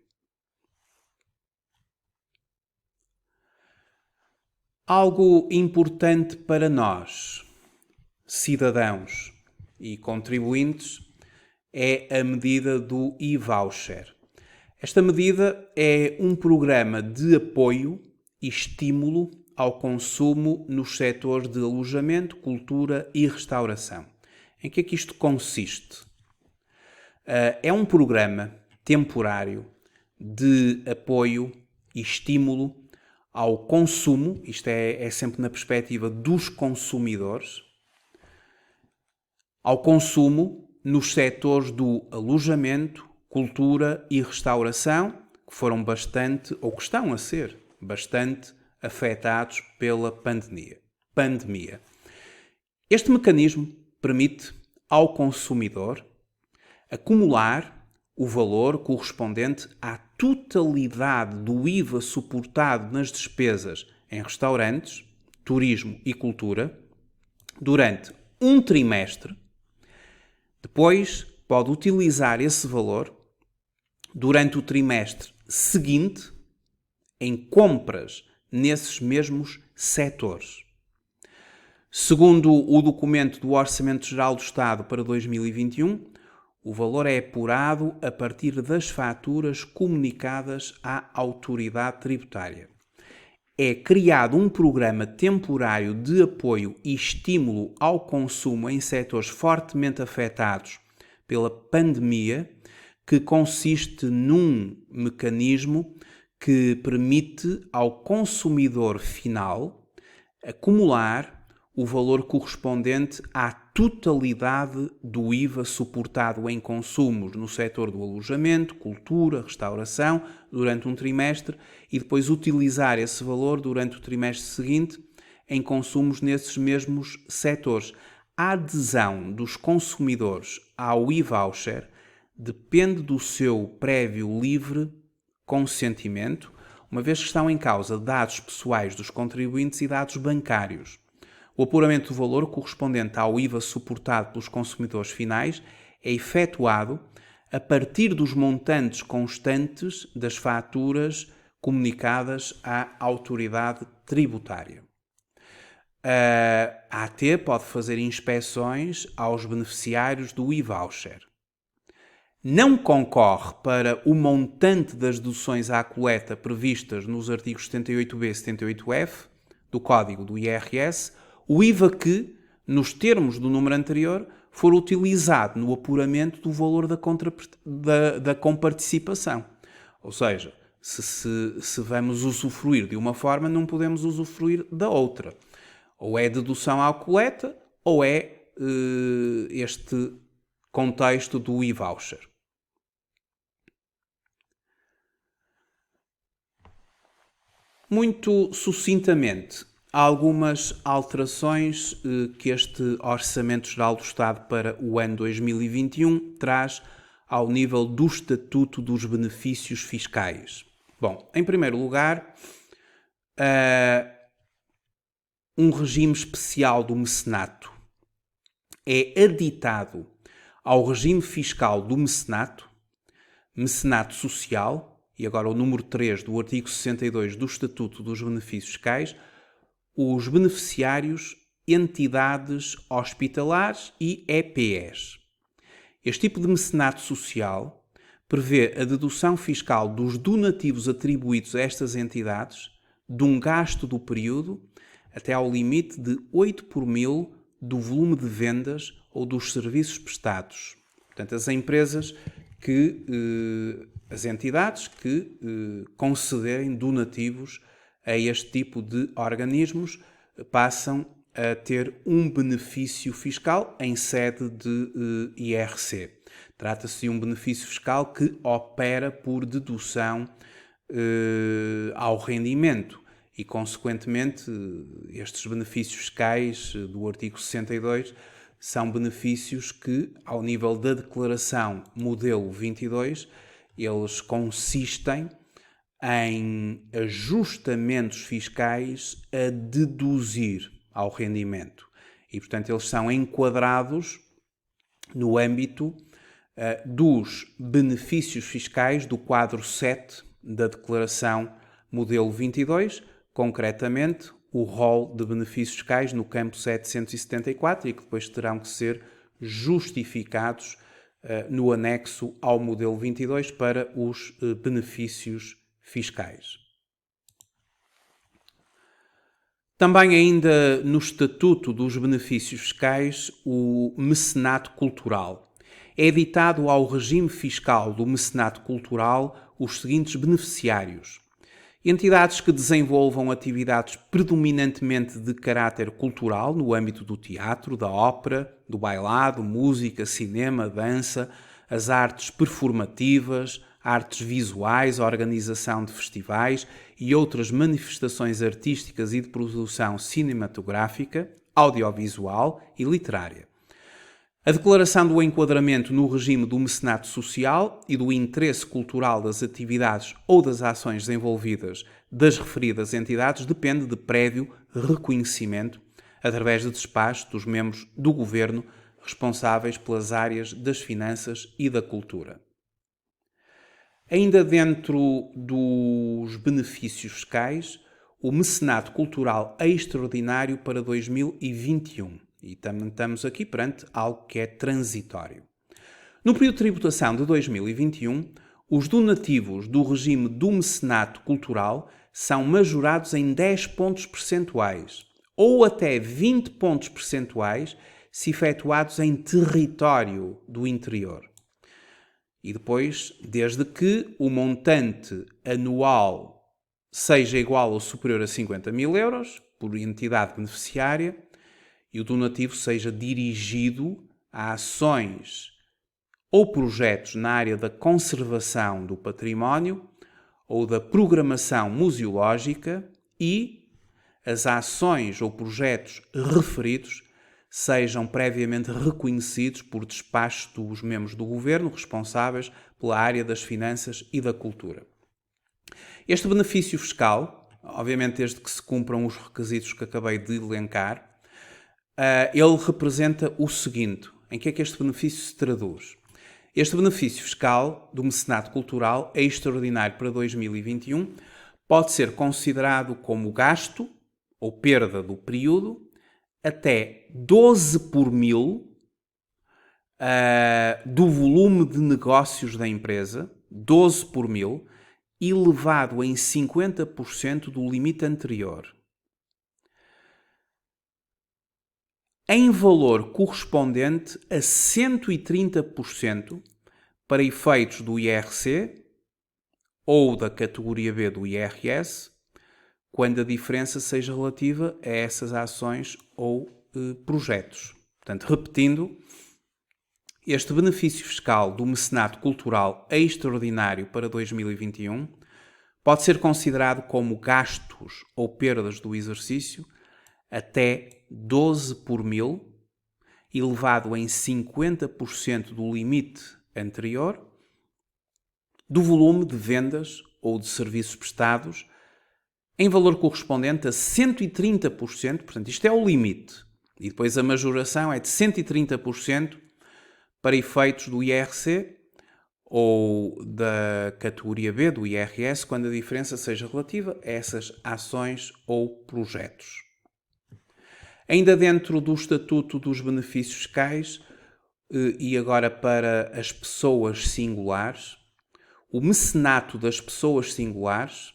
Algo importante para nós, cidadãos e contribuintes, é a medida do e-voucher. Esta medida é um programa de apoio e estímulo ao consumo nos setores de alojamento, cultura e restauração. Em que é que isto consiste? É um programa temporário de apoio e estímulo ao consumo, isto é sempre na perspectiva dos consumidores, ao consumo nos setores do alojamento, cultura e restauração, que foram bastante, ou que estão a ser bastante, afetados pela pandemia. Este mecanismo permite ao consumidor acumular o valor correspondente à totalidade do IVA suportado nas despesas em restaurantes, turismo e cultura durante um trimestre. Depois pode utilizar esse valor durante o trimestre seguinte em compras nesses mesmos setores. Segundo o documento do Orçamento Geral do Estado para 2021, o valor é apurado a partir das faturas comunicadas à autoridade tributária. É criado um programa temporário de apoio e estímulo ao consumo em setores fortemente afetados pela pandemia, que consiste num mecanismo que permite ao consumidor final acumular o valor correspondente à totalidade do IVA suportado em consumos no setor do alojamento, cultura, restauração, durante um trimestre e depois utilizar esse valor durante o trimestre seguinte em consumos nesses mesmos setores. A adesão dos consumidores ao e-voucher depende do seu prévio livre consentimento, uma vez que estão em causa dados pessoais dos contribuintes e dados bancários. O apuramento do valor correspondente ao IVA suportado pelos consumidores finais é efetuado a partir dos montantes constantes das faturas comunicadas à autoridade tributária. A AT pode fazer inspeções aos beneficiários do e-voucher. Não concorre para o montante das deduções à coleta previstas nos artigos 78b e 78f do Código do IRS o IVA que, nos termos do número anterior, for utilizado no apuramento do valor da comparticipação. Ou seja, se vamos usufruir de uma forma, não podemos usufruir da outra. Ou é dedução à coleta, ou é este contexto do e-voucher. Muito sucintamente, há algumas alterações que este Orçamento Geral do Estado para o ano 2021 traz ao nível do Estatuto dos Benefícios Fiscais. Bom, em primeiro lugar, um regime especial do mecenato é aditado ao regime fiscal do mecenato social, e agora o número 3 do artigo 62 do Estatuto dos Benefícios Fiscais, os beneficiários, entidades hospitalares e EPEs. Este tipo de mecenato social prevê a dedução fiscal dos donativos atribuídos a estas entidades de um gasto do período até ao limite de 8 por mil do volume de vendas ou dos serviços prestados. Portanto, as entidades que concederem donativos a este tipo de organismos passam a ter um benefício fiscal em sede de IRC. Trata-se de um benefício fiscal que opera por dedução ao rendimento e, consequentemente, estes benefícios fiscais do artigo 62 são benefícios que, ao nível da declaração modelo 22, eles consistem em ajustamentos fiscais a deduzir ao rendimento. E, portanto, eles são enquadrados no âmbito dos benefícios fiscais do quadro 7 da declaração modelo 22, concretamente o rol de benefícios fiscais no campo 774 e que depois terão que ser justificados no anexo ao modelo 22 para os benefícios fiscais. Também ainda no Estatuto dos Benefícios Fiscais, o mecenato cultural. É editado ao regime fiscal do mecenato cultural os seguintes beneficiários: entidades que desenvolvam atividades predominantemente de caráter cultural no âmbito do teatro, da ópera, do bailado, música, cinema, dança, as artes performativas, artes visuais, organização de festivais e outras manifestações artísticas e de produção cinematográfica, audiovisual e literária. A declaração do enquadramento no regime do mecenato social e do interesse cultural das atividades ou das ações desenvolvidas das referidas entidades depende de prévio reconhecimento através de despacho dos membros do Governo responsáveis pelas áreas das finanças e da cultura. Ainda dentro dos benefícios fiscais, o mecenato cultural extraordinário para 2021. E também estamos aqui perante algo que é transitório. No período de tributação de 2021, os donativos do regime do mecenato cultural são majorados em 10 pontos percentuais ou até 20 pontos percentuais se efetuados em território do interior. E depois, desde que o montante anual seja igual ou superior a 50 mil euros por entidade beneficiária e o donativo seja dirigido a ações ou projetos na área da conservação do património ou da programação museológica e as ações ou projetos referidos sejam previamente reconhecidos por despacho dos membros do Governo responsáveis pela área das finanças e da cultura. Este benefício fiscal, obviamente desde que se cumpram os requisitos que acabei de elencar, ele representa o seguinte: em que é que este benefício se traduz? Este benefício fiscal do mecenato cultural é extraordinário para 2021, pode ser considerado como gasto ou perda do período até 12 por mil do volume de negócios da empresa, 12 por mil, elevado em 50% do limite anterior. Em valor correspondente a 130% para efeitos do IRC ou da categoria B do IRS, quando a diferença seja relativa a essas ações ou projetos. Portanto, repetindo, este benefício fiscal do mecenato cultural extraordinário para 2021 pode ser considerado como gastos ou perdas do exercício até 12 por mil, elevado em 50% do limite anterior, do volume de vendas ou de serviços prestados, em valor correspondente a 130%, portanto, isto é o limite. E depois a majoração é de 130% para efeitos do IRC ou da categoria B do IRS, quando a diferença seja relativa a essas ações ou projetos. Ainda dentro do Estatuto dos Benefícios Fiscais, e agora para as pessoas singulares, o mecenato das pessoas singulares,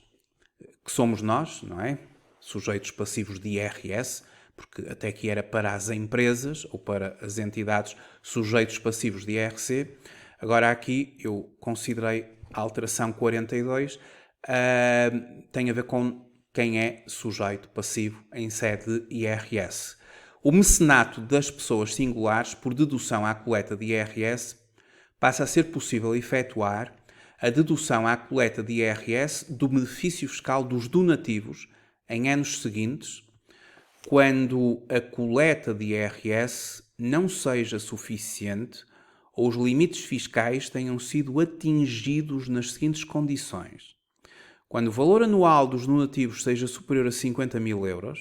que somos nós, não é? Sujeitos passivos de IRS, porque até aqui era para as empresas ou para as entidades sujeitos passivos de IRC. Agora aqui eu considerei a alteração 42, tem a ver com quem é sujeito passivo em sede de IRS. O mecenato das pessoas singulares, por dedução à coleta de IRS, passa a ser possível efetuar a dedução à coleta de IRS do benefício fiscal dos donativos em anos seguintes, quando a coleta de IRS não seja suficiente ou os limites fiscais tenham sido atingidos nas seguintes condições: quando o valor anual dos donativos seja superior a 50 mil euros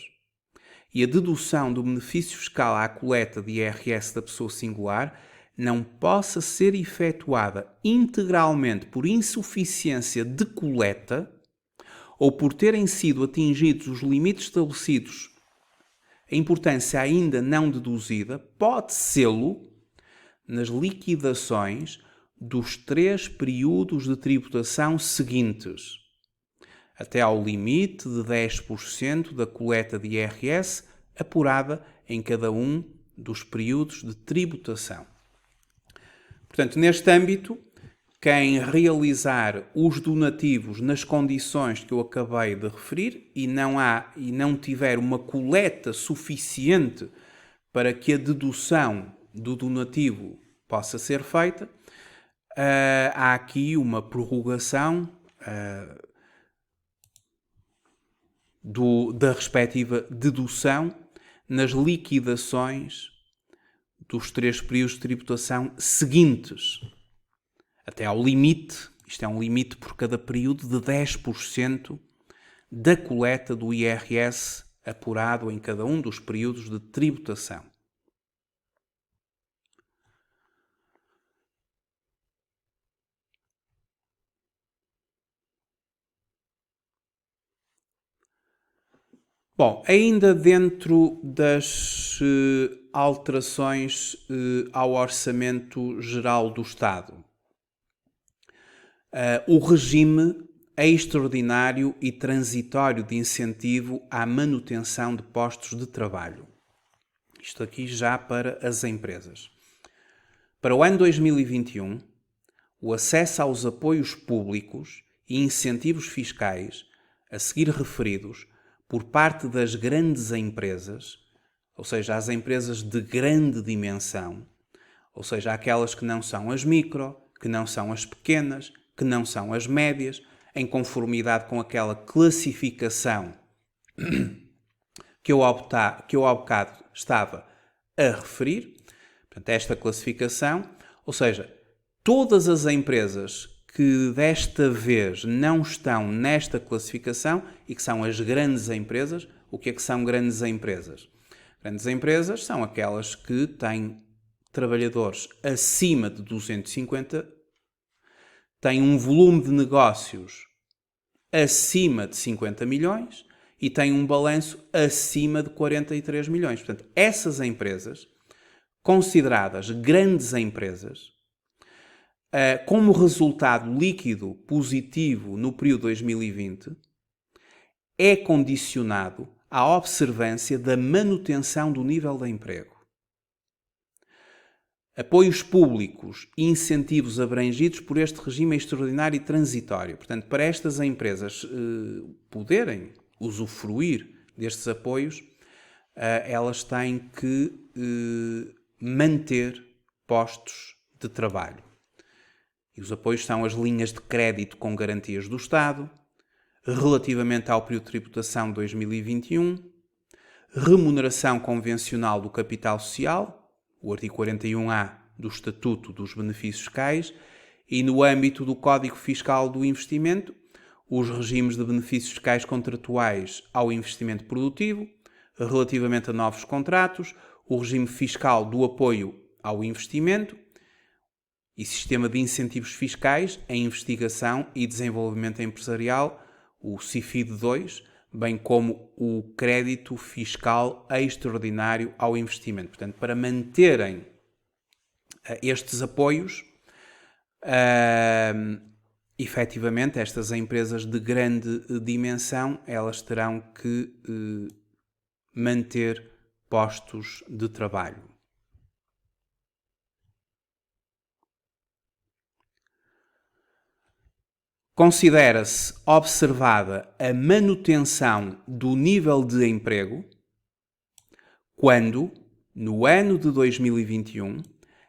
e a dedução do benefício fiscal à coleta de IRS da pessoa singular não possa ser efetuada integralmente por insuficiência de coleta ou por terem sido atingidos os limites estabelecidos, a importância ainda não deduzida, pode sê-lo nas liquidações dos 3 períodos de tributação seguintes, até ao limite de 10% da coleta de IRS apurada em cada um dos períodos de tributação. Portanto, neste âmbito, quem realizar os donativos nas condições que eu acabei de referir e não tiver uma coleta suficiente para que a dedução do donativo possa ser feita, há aqui uma prorrogação da respectiva dedução nas liquidações dos 3 períodos de tributação seguintes, até ao limite, isto é um limite por cada período, de 10% da coleta do IRS apurado em cada um dos períodos de tributação. Bom, ainda dentro das alterações ao Orçamento Geral do Estado, o regime extraordinário e transitório de incentivo à manutenção de postos de trabalho. Isto aqui já para as empresas. Para o ano 2021, o acesso aos apoios públicos e incentivos fiscais a seguir referidos por parte das grandes empresas, ou seja, às empresas de grande dimensão, ou seja, aquelas que não são as micro, que não são as pequenas, que não são as médias, em conformidade com aquela classificação que eu há bocado estava a referir. Portanto, esta classificação, ou seja, todas as empresas que desta vez não estão nesta classificação e que são as grandes empresas. O que é que são grandes empresas? Grandes empresas são aquelas que têm trabalhadores acima de 250, têm um volume de negócios acima de 50 milhões e têm um balanço acima de 43 milhões. Portanto, essas empresas, consideradas grandes empresas, como resultado líquido positivo no período 2020, é condicionado à observância da manutenção do nível de emprego. Apoios públicos e incentivos abrangidos por este regime extraordinário e transitório. Portanto, para estas empresas poderem usufruir destes apoios, elas têm que manter postos de trabalho. E os apoios são as linhas de crédito com garantias do Estado, relativamente ao período de tributação de 2021, remuneração convencional do capital social, o artigo 41A do Estatuto dos Benefícios Fiscais, e no âmbito do Código Fiscal do Investimento, os regimes de benefícios fiscais contratuais ao investimento produtivo, relativamente a novos contratos, o regime fiscal do apoio ao investimento e sistema de incentivos fiscais em investigação e desenvolvimento empresarial, o CIFID 2, bem como o crédito fiscal extraordinário ao investimento. Portanto, para manterem estes apoios, efetivamente, estas empresas de grande dimensão, elas terão que manter postos de trabalho. Considera-se observada a manutenção do nível de emprego quando, no ano de 2021,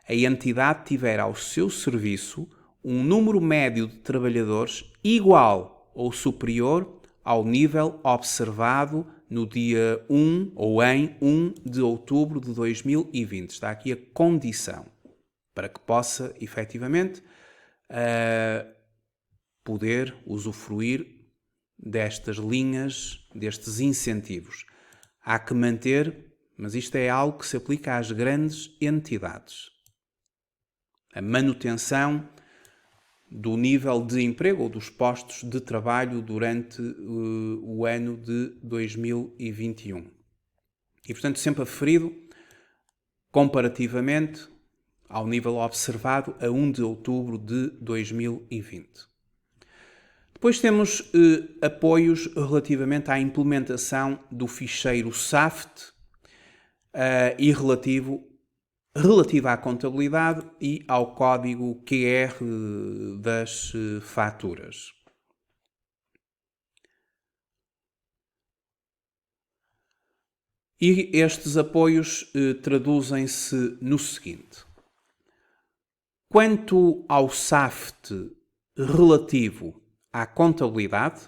a entidade tiver ao seu serviço um número médio de trabalhadores igual ou superior ao nível observado no dia 1 ou em 1 de outubro de 2020. Está aqui a condição para que possa, efetivamente, poder usufruir destas linhas, destes incentivos. Há que manter, mas isto é algo que se aplica às grandes entidades. A manutenção do nível de emprego ou dos postos de trabalho durante o ano de 2021. E, portanto, sempre aferido comparativamente ao nível observado a 1 de outubro de 2020. Depois temos apoios relativamente à implementação do ficheiro SAFT e relativo à contabilidade e ao código QR das faturas. E estes apoios traduzem-se no seguinte. Quanto ao SAFT relativo à contabilidade,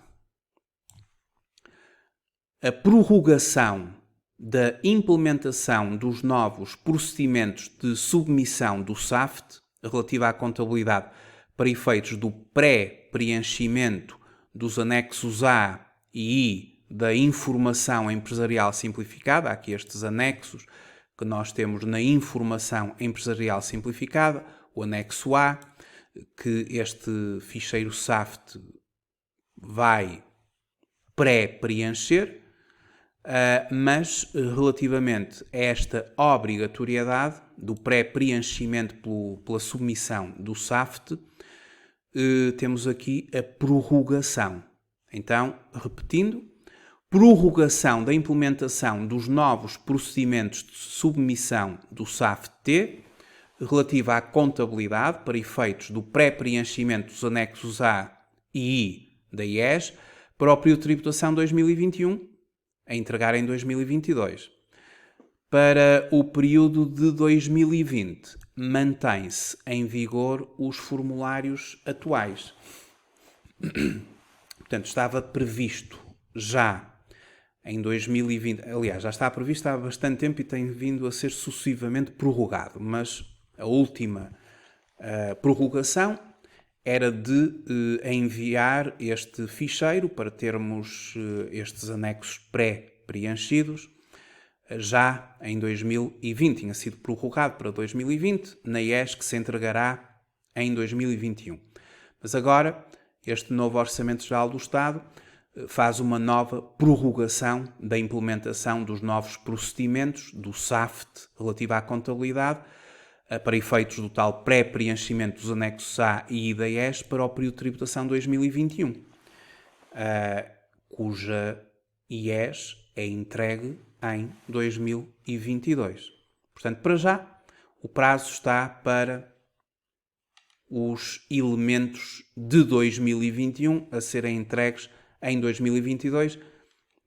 a prorrogação da implementação dos novos procedimentos de submissão do SAFT relativa à contabilidade para efeitos do pré-preenchimento dos anexos A e I da informação empresarial simplificada. Há aqui estes anexos que nós temos na informação empresarial simplificada, o anexo A, que este ficheiro SAFT vai pré-preencher, mas relativamente a esta obrigatoriedade do pré-preenchimento pela submissão do SAFT, temos aqui a prorrogação. Então, repetindo, prorrogação da implementação dos novos procedimentos de submissão do SAFT-T relativa à contabilidade para efeitos do pré-preenchimento dos anexos A e I da IES para o período de tributação 2021, a entregar em 2022. Para o período de 2020, mantém-se em vigor os formulários atuais. Portanto, estava previsto já em 2020, aliás, já está previsto há bastante tempo e tem vindo a ser sucessivamente prorrogado, mas a última prorrogação era de enviar este ficheiro para termos estes anexos pré-preenchidos já em 2020. Tinha sido prorrogado para 2020, na IES que se entregará em 2021. Mas agora, este novo Orçamento Geral do Estado faz uma nova prorrogação da implementação dos novos procedimentos do SAFT relativo à contabilidade para efeitos do tal pré-preenchimento dos anexos A e I da IES para o período de tributação 2021, cuja IES é entregue em 2022. Portanto, para já, o prazo está para os elementos de 2021 a serem entregues em 2022.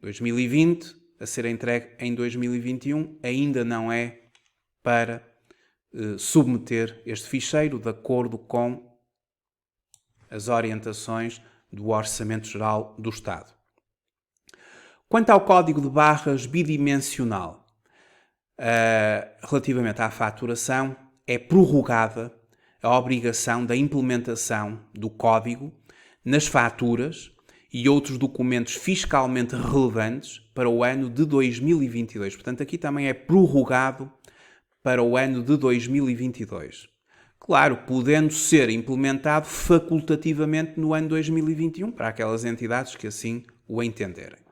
2020 a ser entregue em 2021 ainda não é para submeter este ficheiro de acordo com as orientações do Orçamento Geral do Estado. Quanto ao código de barras bidimensional, relativamente à faturação, é prorrogada a obrigação da implementação do código nas faturas e outros documentos fiscalmente relevantes para o ano de 2022. Portanto, aqui também é prorrogado para o ano de 2022. Claro, podendo ser implementado facultativamente no ano 2021 para aquelas entidades que assim o entenderem.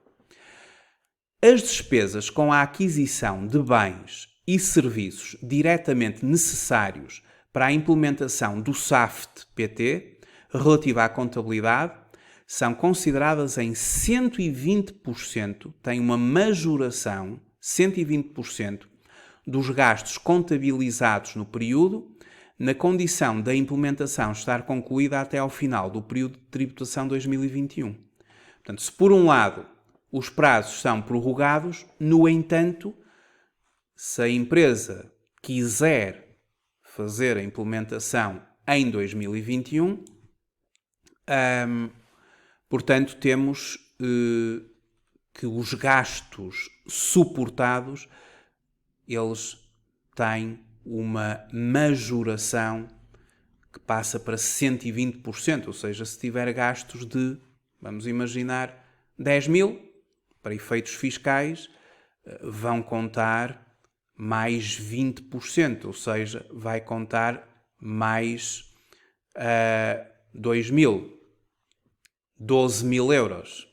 As despesas com a aquisição de bens e serviços diretamente necessários para a implementação do SAFT-PT, relativa à contabilidade, são consideradas em 120%, têm uma majoração, 120%, dos gastos contabilizados no período, na condição da implementação estar concluída até ao final do período de tributação 2021. Portanto, se por um lado os prazos são prorrogados, no entanto, se a empresa quiser fazer a implementação em 2021, portanto, temos que os gastos suportados, eles têm uma majoração que passa para 120%, ou seja, se tiver gastos de, vamos imaginar, 10 mil, para efeitos fiscais, vão contar mais 20%, ou seja, vai contar mais 2 mil, 12 mil euros.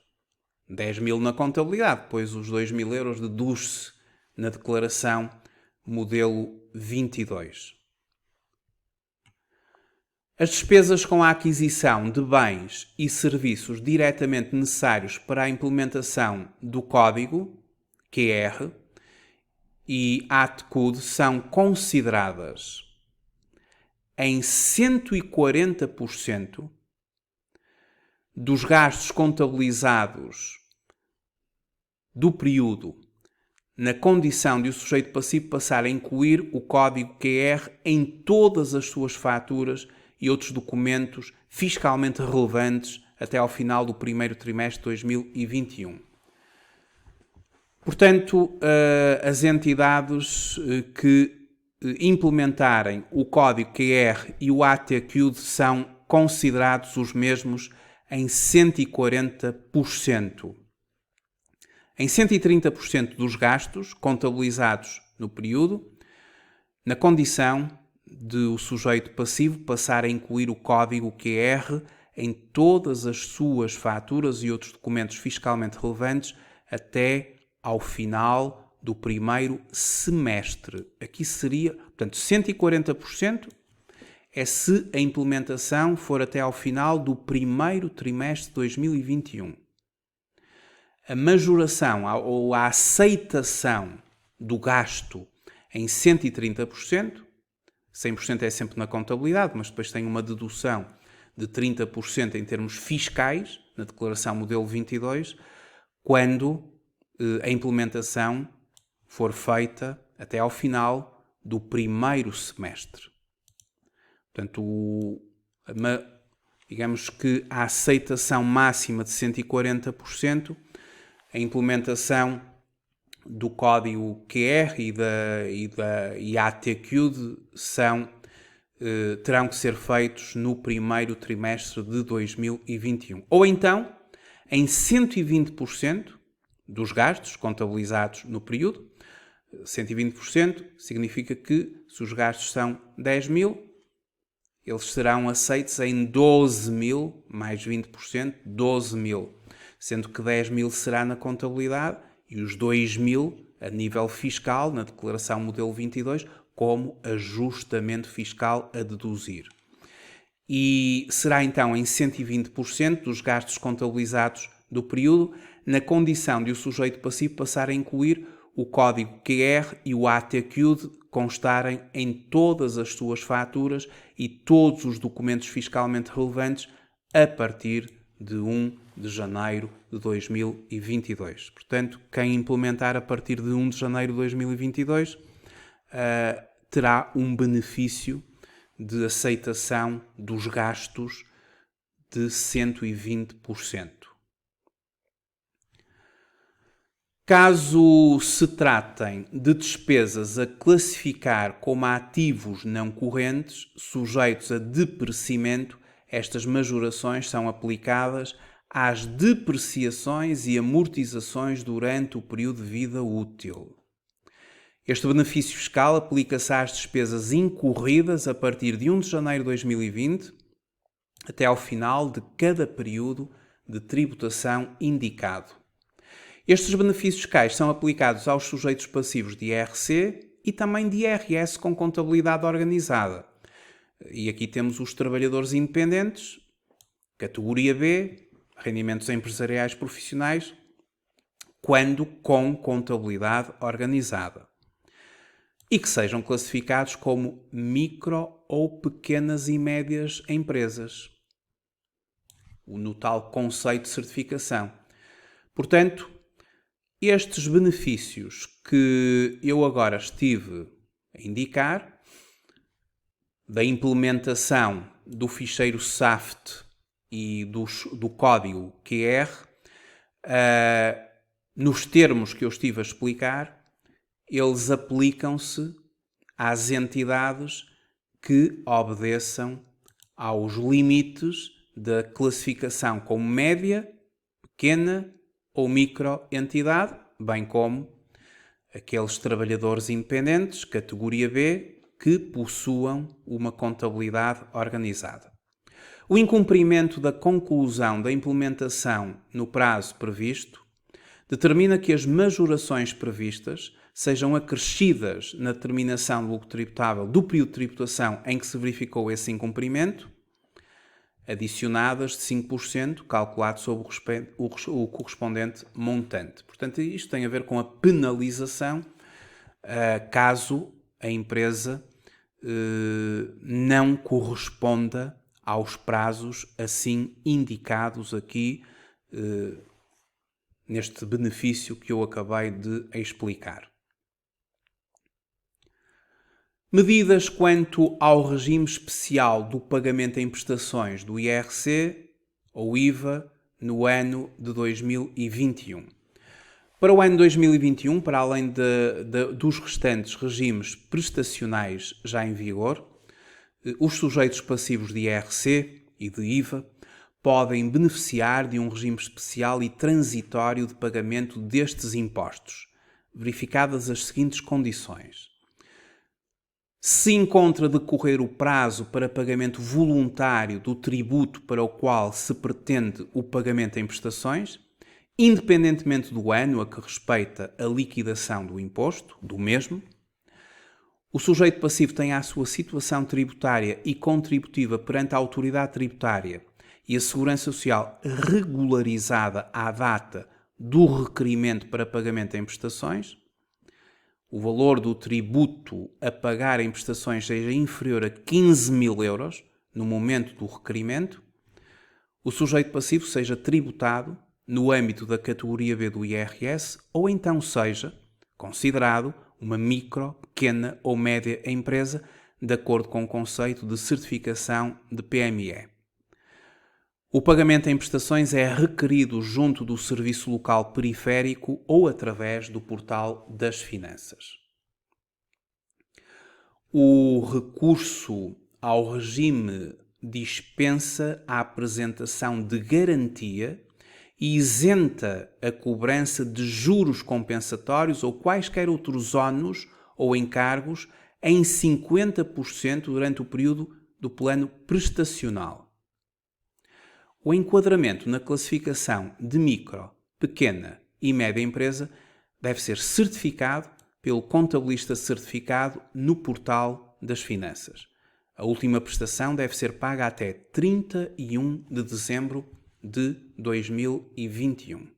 10 mil na contabilidade, depois os 2 mil euros deduz-se na declaração modelo 22. As despesas com a aquisição de bens e serviços diretamente necessários para a implementação do código QR e ATCUD são consideradas em 140% dos gastos contabilizados do período, na condição de o sujeito passivo passar a incluir o código QR em todas as suas faturas e outros documentos fiscalmente relevantes até ao final do primeiro trimestre de 2021. Portanto, as entidades que implementarem o código QR e o ATCUD são considerados os mesmos em 140%. Em 130% dos gastos contabilizados no período, na condição de o sujeito passivo passar a incluir o código QR em todas as suas faturas e outros documentos fiscalmente relevantes até ao final do primeiro semestre. Aqui seria, portanto, 140% é se a implementação for até ao final do primeiro trimestre de 2021. A majoração ou a aceitação do gasto em 130%, 100% é sempre na contabilidade, mas depois tem uma dedução de 30% em termos fiscais, na declaração modelo 22, quando a implementação for feita até ao final do primeiro semestre. Portanto, digamos que a aceitação máxima de 140%, a implementação do código QR e a ATQ terão que ser feitos no primeiro trimestre de 2021. Ou então, em 120% dos gastos contabilizados no período. 120% significa que, se os gastos são 10 mil, eles serão aceitos em 12 mil, mais 20%, 12 mil. Sendo que 10 mil será na contabilidade e os 2 mil a nível fiscal, na declaração modelo 22, como ajustamento fiscal a deduzir. E será então em 120% dos gastos contabilizados do período, na condição de o sujeito passivo passar a incluir o código QR e o ATQ constarem em todas as suas faturas e todos os documentos fiscalmente relevantes a partir de 1 de janeiro de 2022. Portanto, quem implementar a partir de 1 de janeiro de 2022 terá um benefício de aceitação dos gastos de 120%. Caso se tratem de despesas a classificar como ativos não correntes, sujeitos a depreciamento, estas majorações são aplicadas às depreciações e amortizações durante o período de vida útil. Este benefício fiscal aplica-se às despesas incorridas a partir de 1 de janeiro de 2020 até ao final de cada período de tributação indicado. Estes benefícios fiscais são aplicados aos sujeitos passivos de IRC e também de IRS com contabilidade organizada. E aqui temos os trabalhadores independentes, categoria B, rendimentos empresariais profissionais, quando com contabilidade organizada. E que sejam classificados como micro ou pequenas e médias empresas, no tal conceito de certificação. Portanto, estes benefícios que eu agora estive a indicar, da implementação do ficheiro SAFT e do código QR, nos termos que eu estive a explicar, eles aplicam-se às entidades que obedeçam aos limites da classificação como média, pequena ou microentidade, bem como aqueles trabalhadores independentes, categoria B, que possuam uma contabilidade organizada. O incumprimento da conclusão da implementação no prazo previsto determina que as majorações previstas sejam acrescidas na determinação do lucro tributável do período de tributação em que se verificou esse incumprimento, adicionadas de 5%, calculado sobre o correspondente montante. Portanto, isto tem a ver com a penalização caso a empresa não corresponda aos prazos assim indicados aqui neste benefício que eu acabei de explicar. Medidas quanto ao regime especial do pagamento em prestações do IRC ou IVA no ano de 2021. Para o ano 2021, para além dos restantes regimes prestacionais já em vigor, os sujeitos passivos de IRC e de IVA podem beneficiar de um regime especial e transitório de pagamento destes impostos, verificadas as seguintes condições. Se encontra a decorrer o prazo para pagamento voluntário do tributo para o qual se pretende o pagamento em prestações, independentemente do ano a que respeita a liquidação do imposto, do mesmo, o sujeito passivo tem a sua situação tributária e contributiva perante a autoridade tributária e a Segurança Social regularizada à data do requerimento para pagamento em prestações, o valor do tributo a pagar em prestações seja inferior a 15 mil euros no momento do requerimento, o sujeito passivo seja tributado no âmbito da categoria B do IRS ou então seja considerado uma micro, pequena ou média empresa, de acordo com o conceito de certificação de PME. O pagamento em prestações é requerido junto do Serviço Local Periférico ou através do Portal das Finanças. O recurso ao regime dispensa a apresentação de garantia e isenta a cobrança de juros compensatórios ou quaisquer outros ónus ou encargos em 50% durante o período do plano prestacional. O enquadramento na classificação de micro, pequena e média empresa deve ser certificado pelo contabilista certificado no Portal das Finanças. A última prestação deve ser paga até 31 de dezembro de 2021.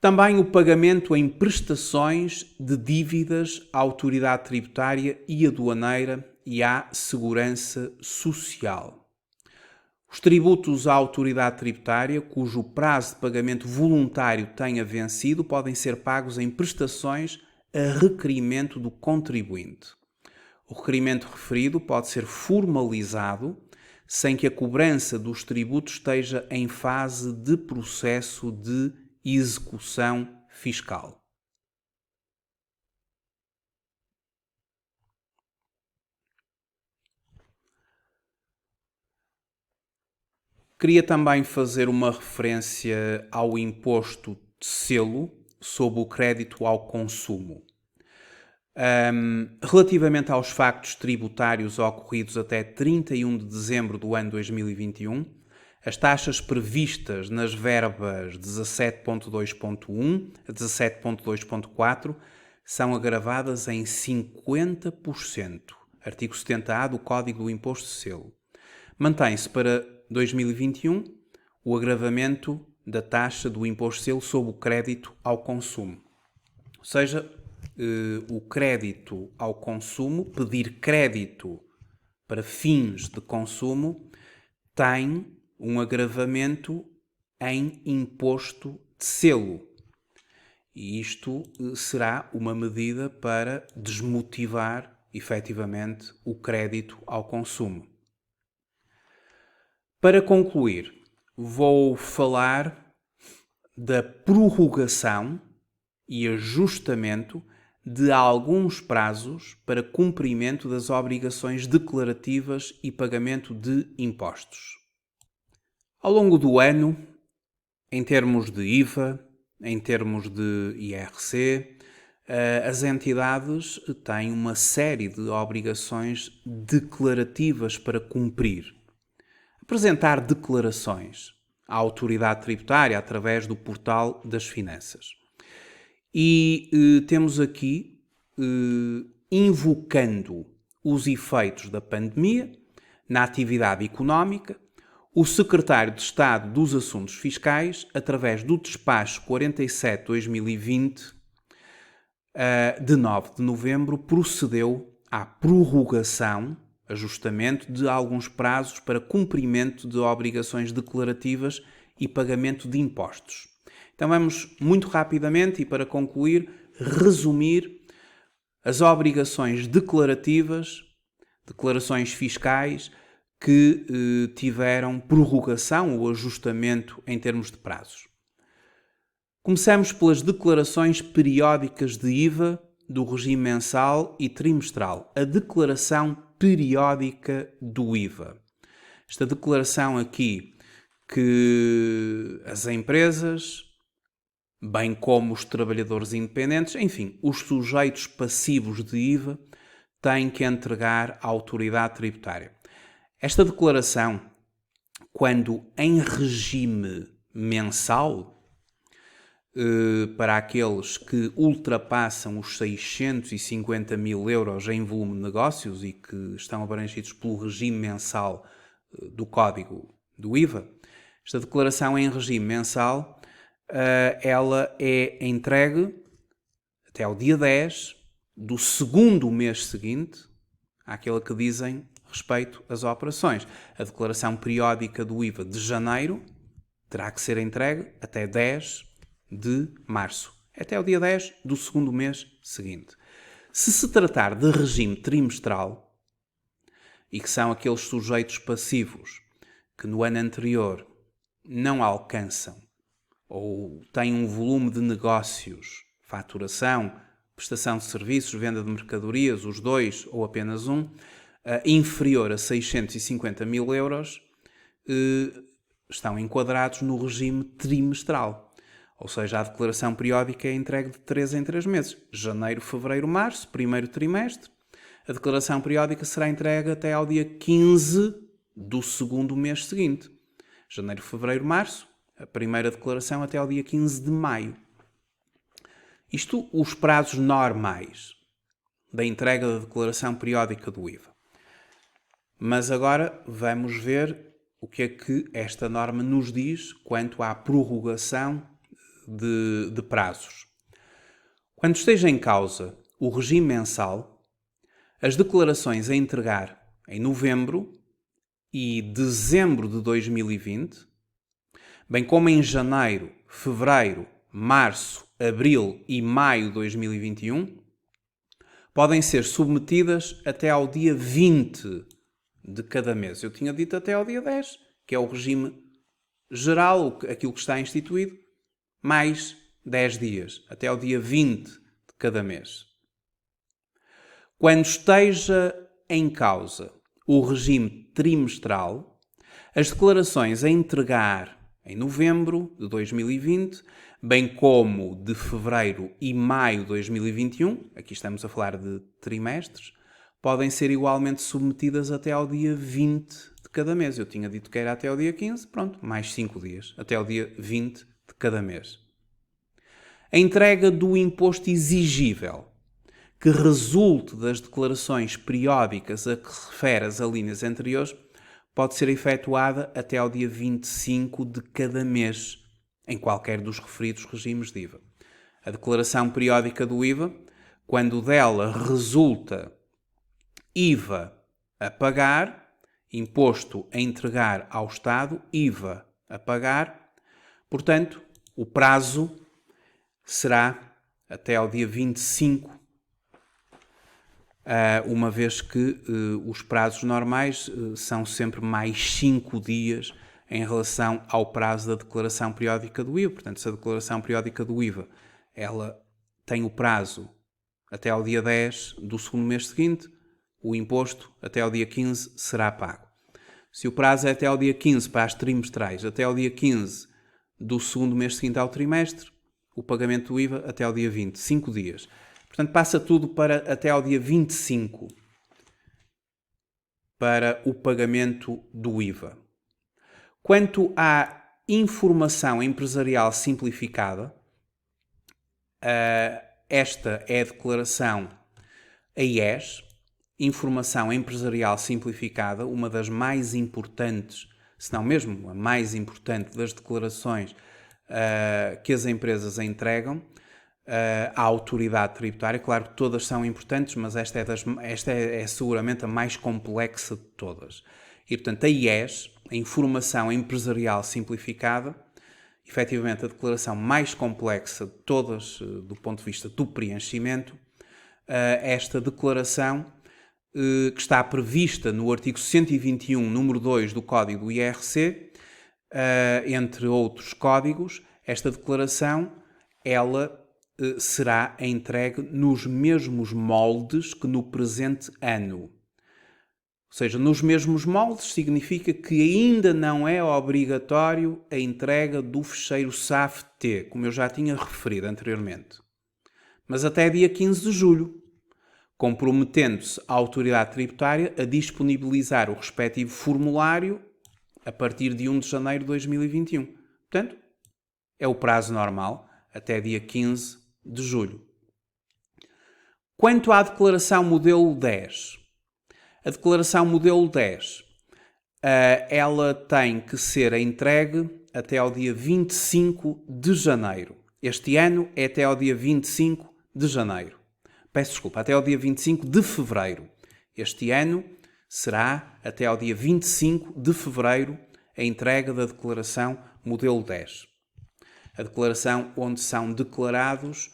Também o pagamento em prestações de dívidas à autoridade tributária e aduaneira e à segurança social. Os tributos à autoridade tributária, cujo prazo de pagamento voluntário tenha vencido, podem ser pagos em prestações a requerimento do contribuinte. O requerimento referido pode ser formalizado sem que a cobrança dos tributos esteja em fase de processo de execução fiscal. Queria também fazer uma referência ao imposto de selo sobre o crédito ao consumo. Relativamente aos factos tributários ocorridos até 31 de dezembro do ano 2021, as taxas previstas nas verbas 17.2.1 a 17.2.4 são agravadas em 50%, artigo 70A do Código do Imposto de Selo. Mantém-se para 2021 o agravamento da taxa do imposto de selo sobre o crédito ao consumo. Ou seja, o crédito ao consumo, pedir crédito para fins de consumo, tem um agravamento em imposto de selo. E isto será uma medida para desmotivar, efetivamente, o crédito ao consumo. Para concluir, vou falar da prorrogação e ajustamento de alguns prazos para cumprimento das obrigações declarativas e pagamento de impostos. Ao longo do ano, em termos de IVA, em termos de IRC, as entidades têm uma série de obrigações declarativas para cumprir. Apresentar declarações à autoridade tributária através do Portal das Finanças. E temos aqui, invocando os efeitos da pandemia na atividade económica, o Secretário de Estado dos Assuntos Fiscais, através do despacho 47/2020, de 9 de novembro, procedeu à prorrogação, ajustamento de alguns prazos para cumprimento de obrigações declarativas e pagamento de impostos. Então vamos muito rapidamente e para concluir, resumir as obrigações declarativas, declarações fiscais que tiveram prorrogação ou ajustamento em termos de prazos. Começamos pelas declarações periódicas de IVA do regime mensal e trimestral. A declaração periódica do IVA. Esta declaração aqui que as empresas, bem como os trabalhadores independentes, enfim, os sujeitos passivos de IVA, têm que entregar à autoridade tributária. Esta declaração, quando em regime mensal, para aqueles que ultrapassam os 650 mil euros em volume de negócios e que estão abrangidos pelo regime mensal do Código do IVA, esta declaração em regime mensal, ela é entregue até ao dia 10 do segundo mês seguinte àquele que dizem respeito às operações. A declaração periódica do IVA de janeiro terá que ser entregue até 10 de março. até ao dia 10 do segundo mês seguinte. Se tratar de regime trimestral, e que são aqueles sujeitos passivos que no ano anterior não alcançam ou têm um volume de negócios, faturação, prestação de serviços, venda de mercadorias, os dois ou apenas um, inferior a 650 mil euros, estão enquadrados no regime trimestral. Ou seja, a declaração periódica é entregue de 3 em 3 meses. Janeiro, fevereiro, março, primeiro trimestre. A declaração periódica será entregue até ao dia 15 do segundo mês seguinte. Janeiro, fevereiro, março. A primeira declaração até ao dia 15 de maio. Isto, os prazos normais da entrega da declaração periódica do IVA. Mas agora vamos ver o que é que esta norma nos diz quanto à prorrogação de prazos. Quando esteja em causa o regime mensal, as declarações a entregar em novembro e dezembro de 2020, bem como em janeiro, fevereiro, março, abril e maio de 2021, podem ser submetidas até ao dia 20 de cada mês. Eu tinha dito até ao dia 10, que é o regime geral, aquilo que está instituído, mais 10 dias, até ao dia 20 de cada mês. Quando esteja em causa o regime trimestral, as declarações a entregar em novembro de 2020, bem como de fevereiro e maio de 2021, aqui estamos a falar de trimestres, podem ser igualmente submetidas até ao dia 20 de cada mês. Eu tinha dito que era até ao dia 15, pronto, mais 5 dias, até ao dia 20 de cada mês. A entrega do imposto exigível que resulte das declarações periódicas a que se refere as alíneas anteriores pode ser efetuada até ao dia 25 de cada mês, em qualquer dos referidos regimes de IVA. A declaração periódica do IVA, quando dela resulta IVA a pagar, imposto a entregar ao Estado, IVA a pagar, portanto, o prazo será até ao dia 25, uma vez que os prazos normais são sempre mais 5 dias em relação ao prazo da declaração periódica do IVA. Portanto, se a declaração periódica do IVA ela tem o prazo até ao dia 10 do segundo mês seguinte, o imposto até ao dia 15 será pago. Se o prazo é até ao dia 15 para as trimestrais, até ao dia 15 do segundo mês seguinte ao trimestre, o pagamento do IVA até ao dia 20, 5 dias. Portanto, passa tudo para até ao dia 25 para o pagamento do IVA. Quanto à informação empresarial simplificada, esta é a declaração AIES, Informação Empresarial Simplificada, uma das mais importantes, se não mesmo a mais importante das declarações que as empresas entregam à autoridade tributária. Claro que todas são importantes, mas esta é seguramente a mais complexa de todas. E, portanto, a IES, a Informação Empresarial Simplificada, efetivamente a declaração mais complexa de todas do ponto de vista do preenchimento, esta declaração que está prevista no artigo 121, número 2 do Código do IRC, entre outros códigos, esta declaração ela será entregue nos mesmos moldes que no presente ano. Ou seja, nos mesmos moldes significa que ainda não é obrigatório a entrega do fecheiro SAF-T, como eu já tinha referido anteriormente. Mas até dia 15 de julho, comprometendo-se a autoridade tributária a disponibilizar o respectivo formulário a partir de 1 de janeiro de 2021. Portanto, é o prazo normal, até dia 15 de julho. Quanto à declaração modelo 10, a declaração modelo 10, ela tem que ser entregue até ao dia 25 de janeiro. Este ano é até ao dia 25 de janeiro. Peço desculpa, até ao dia 25 de fevereiro. Este ano será até ao dia 25 de fevereiro a entrega da declaração modelo 10. A declaração onde são declarados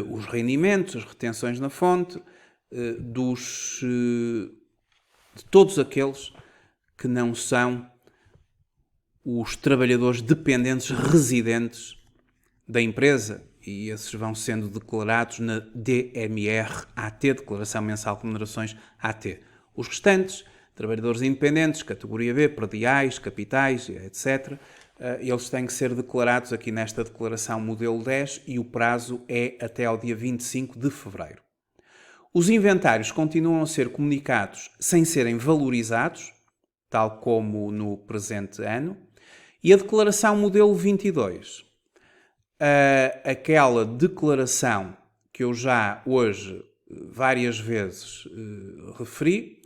os rendimentos, as retenções na fonte, de todos aqueles que não são os trabalhadores dependentes residentes da empresa, e esses vão sendo declarados na DMR-AT, Declaração Mensal de Remunerações AT. Os restantes, trabalhadores independentes, categoria B, prediais, capitais, etc., eles têm que ser declarados aqui nesta declaração modelo 10 e o prazo é até ao dia 25 de fevereiro. Os inventários continuam a ser comunicados sem serem valorizados, tal como no presente ano, e a declaração modelo 22, aquela declaração que eu já hoje várias vezes referi,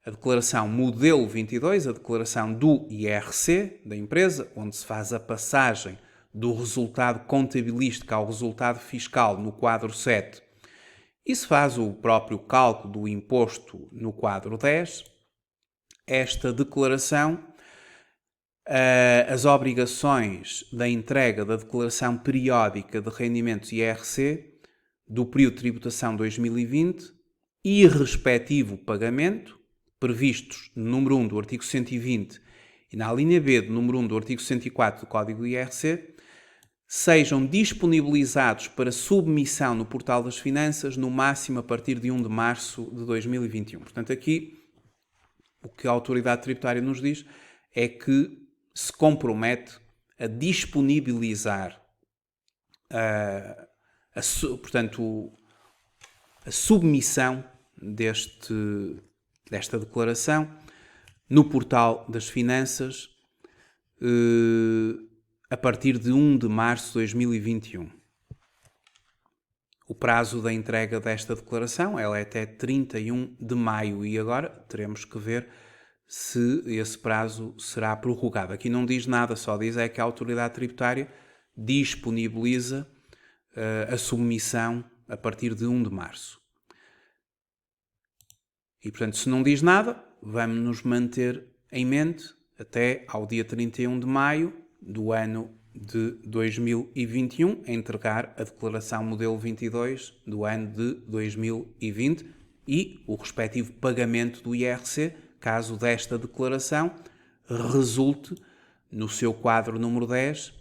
a declaração modelo 22, a declaração do IRC da empresa, onde se faz a passagem do resultado contabilístico ao resultado fiscal no quadro 7 e se faz o próprio cálculo do imposto no quadro 10. Esta declaração, as obrigações da entrega da declaração periódica de rendimentos IRC do período de tributação 2020 e respectivo pagamento, previstos no número 1 do artigo 120 e na linha B do número 1 do artigo 104 do Código do IRC, sejam disponibilizados para submissão no Portal das Finanças no máximo a partir de 1 de março de 2021. Portanto, aqui o que a Autoridade Tributária nos diz é que se compromete a disponibilizar a submissão desta declaração no Portal das Finanças a partir de 1 de março de 2021. O prazo da entrega desta declaração ela é até 31 de maio e agora teremos que ver se esse prazo será prorrogado. Aqui não diz nada, só diz é que a Autoridade Tributária disponibiliza a submissão a partir de 1 de março. E, portanto, se não diz nada, vamos nos manter em mente até ao dia 31 de maio do ano de 2021, a entregar a declaração modelo 22 do ano de 2020 e o respectivo pagamento do IRC, caso desta declaração resulte no seu quadro número 10,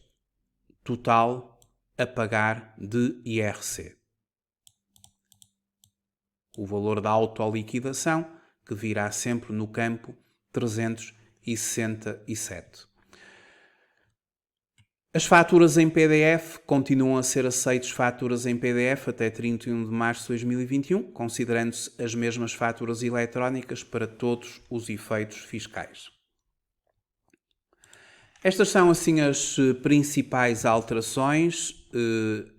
total a pagar de IRC. O valor da autoliquidação, que virá sempre no campo 367. As faturas em PDF continuam a ser aceitas faturas em PDF até 31 de março de 2021, considerando-se as mesmas faturas eletrónicas para todos os efeitos fiscais. Estas são, assim, as principais alterações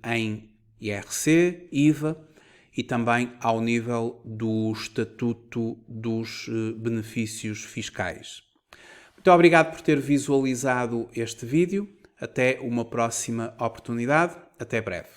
em IRC, IVA, e também ao nível do Estatuto dos Benefícios Fiscais. Muito obrigado por ter visualizado este vídeo. Até uma próxima oportunidade. Até breve.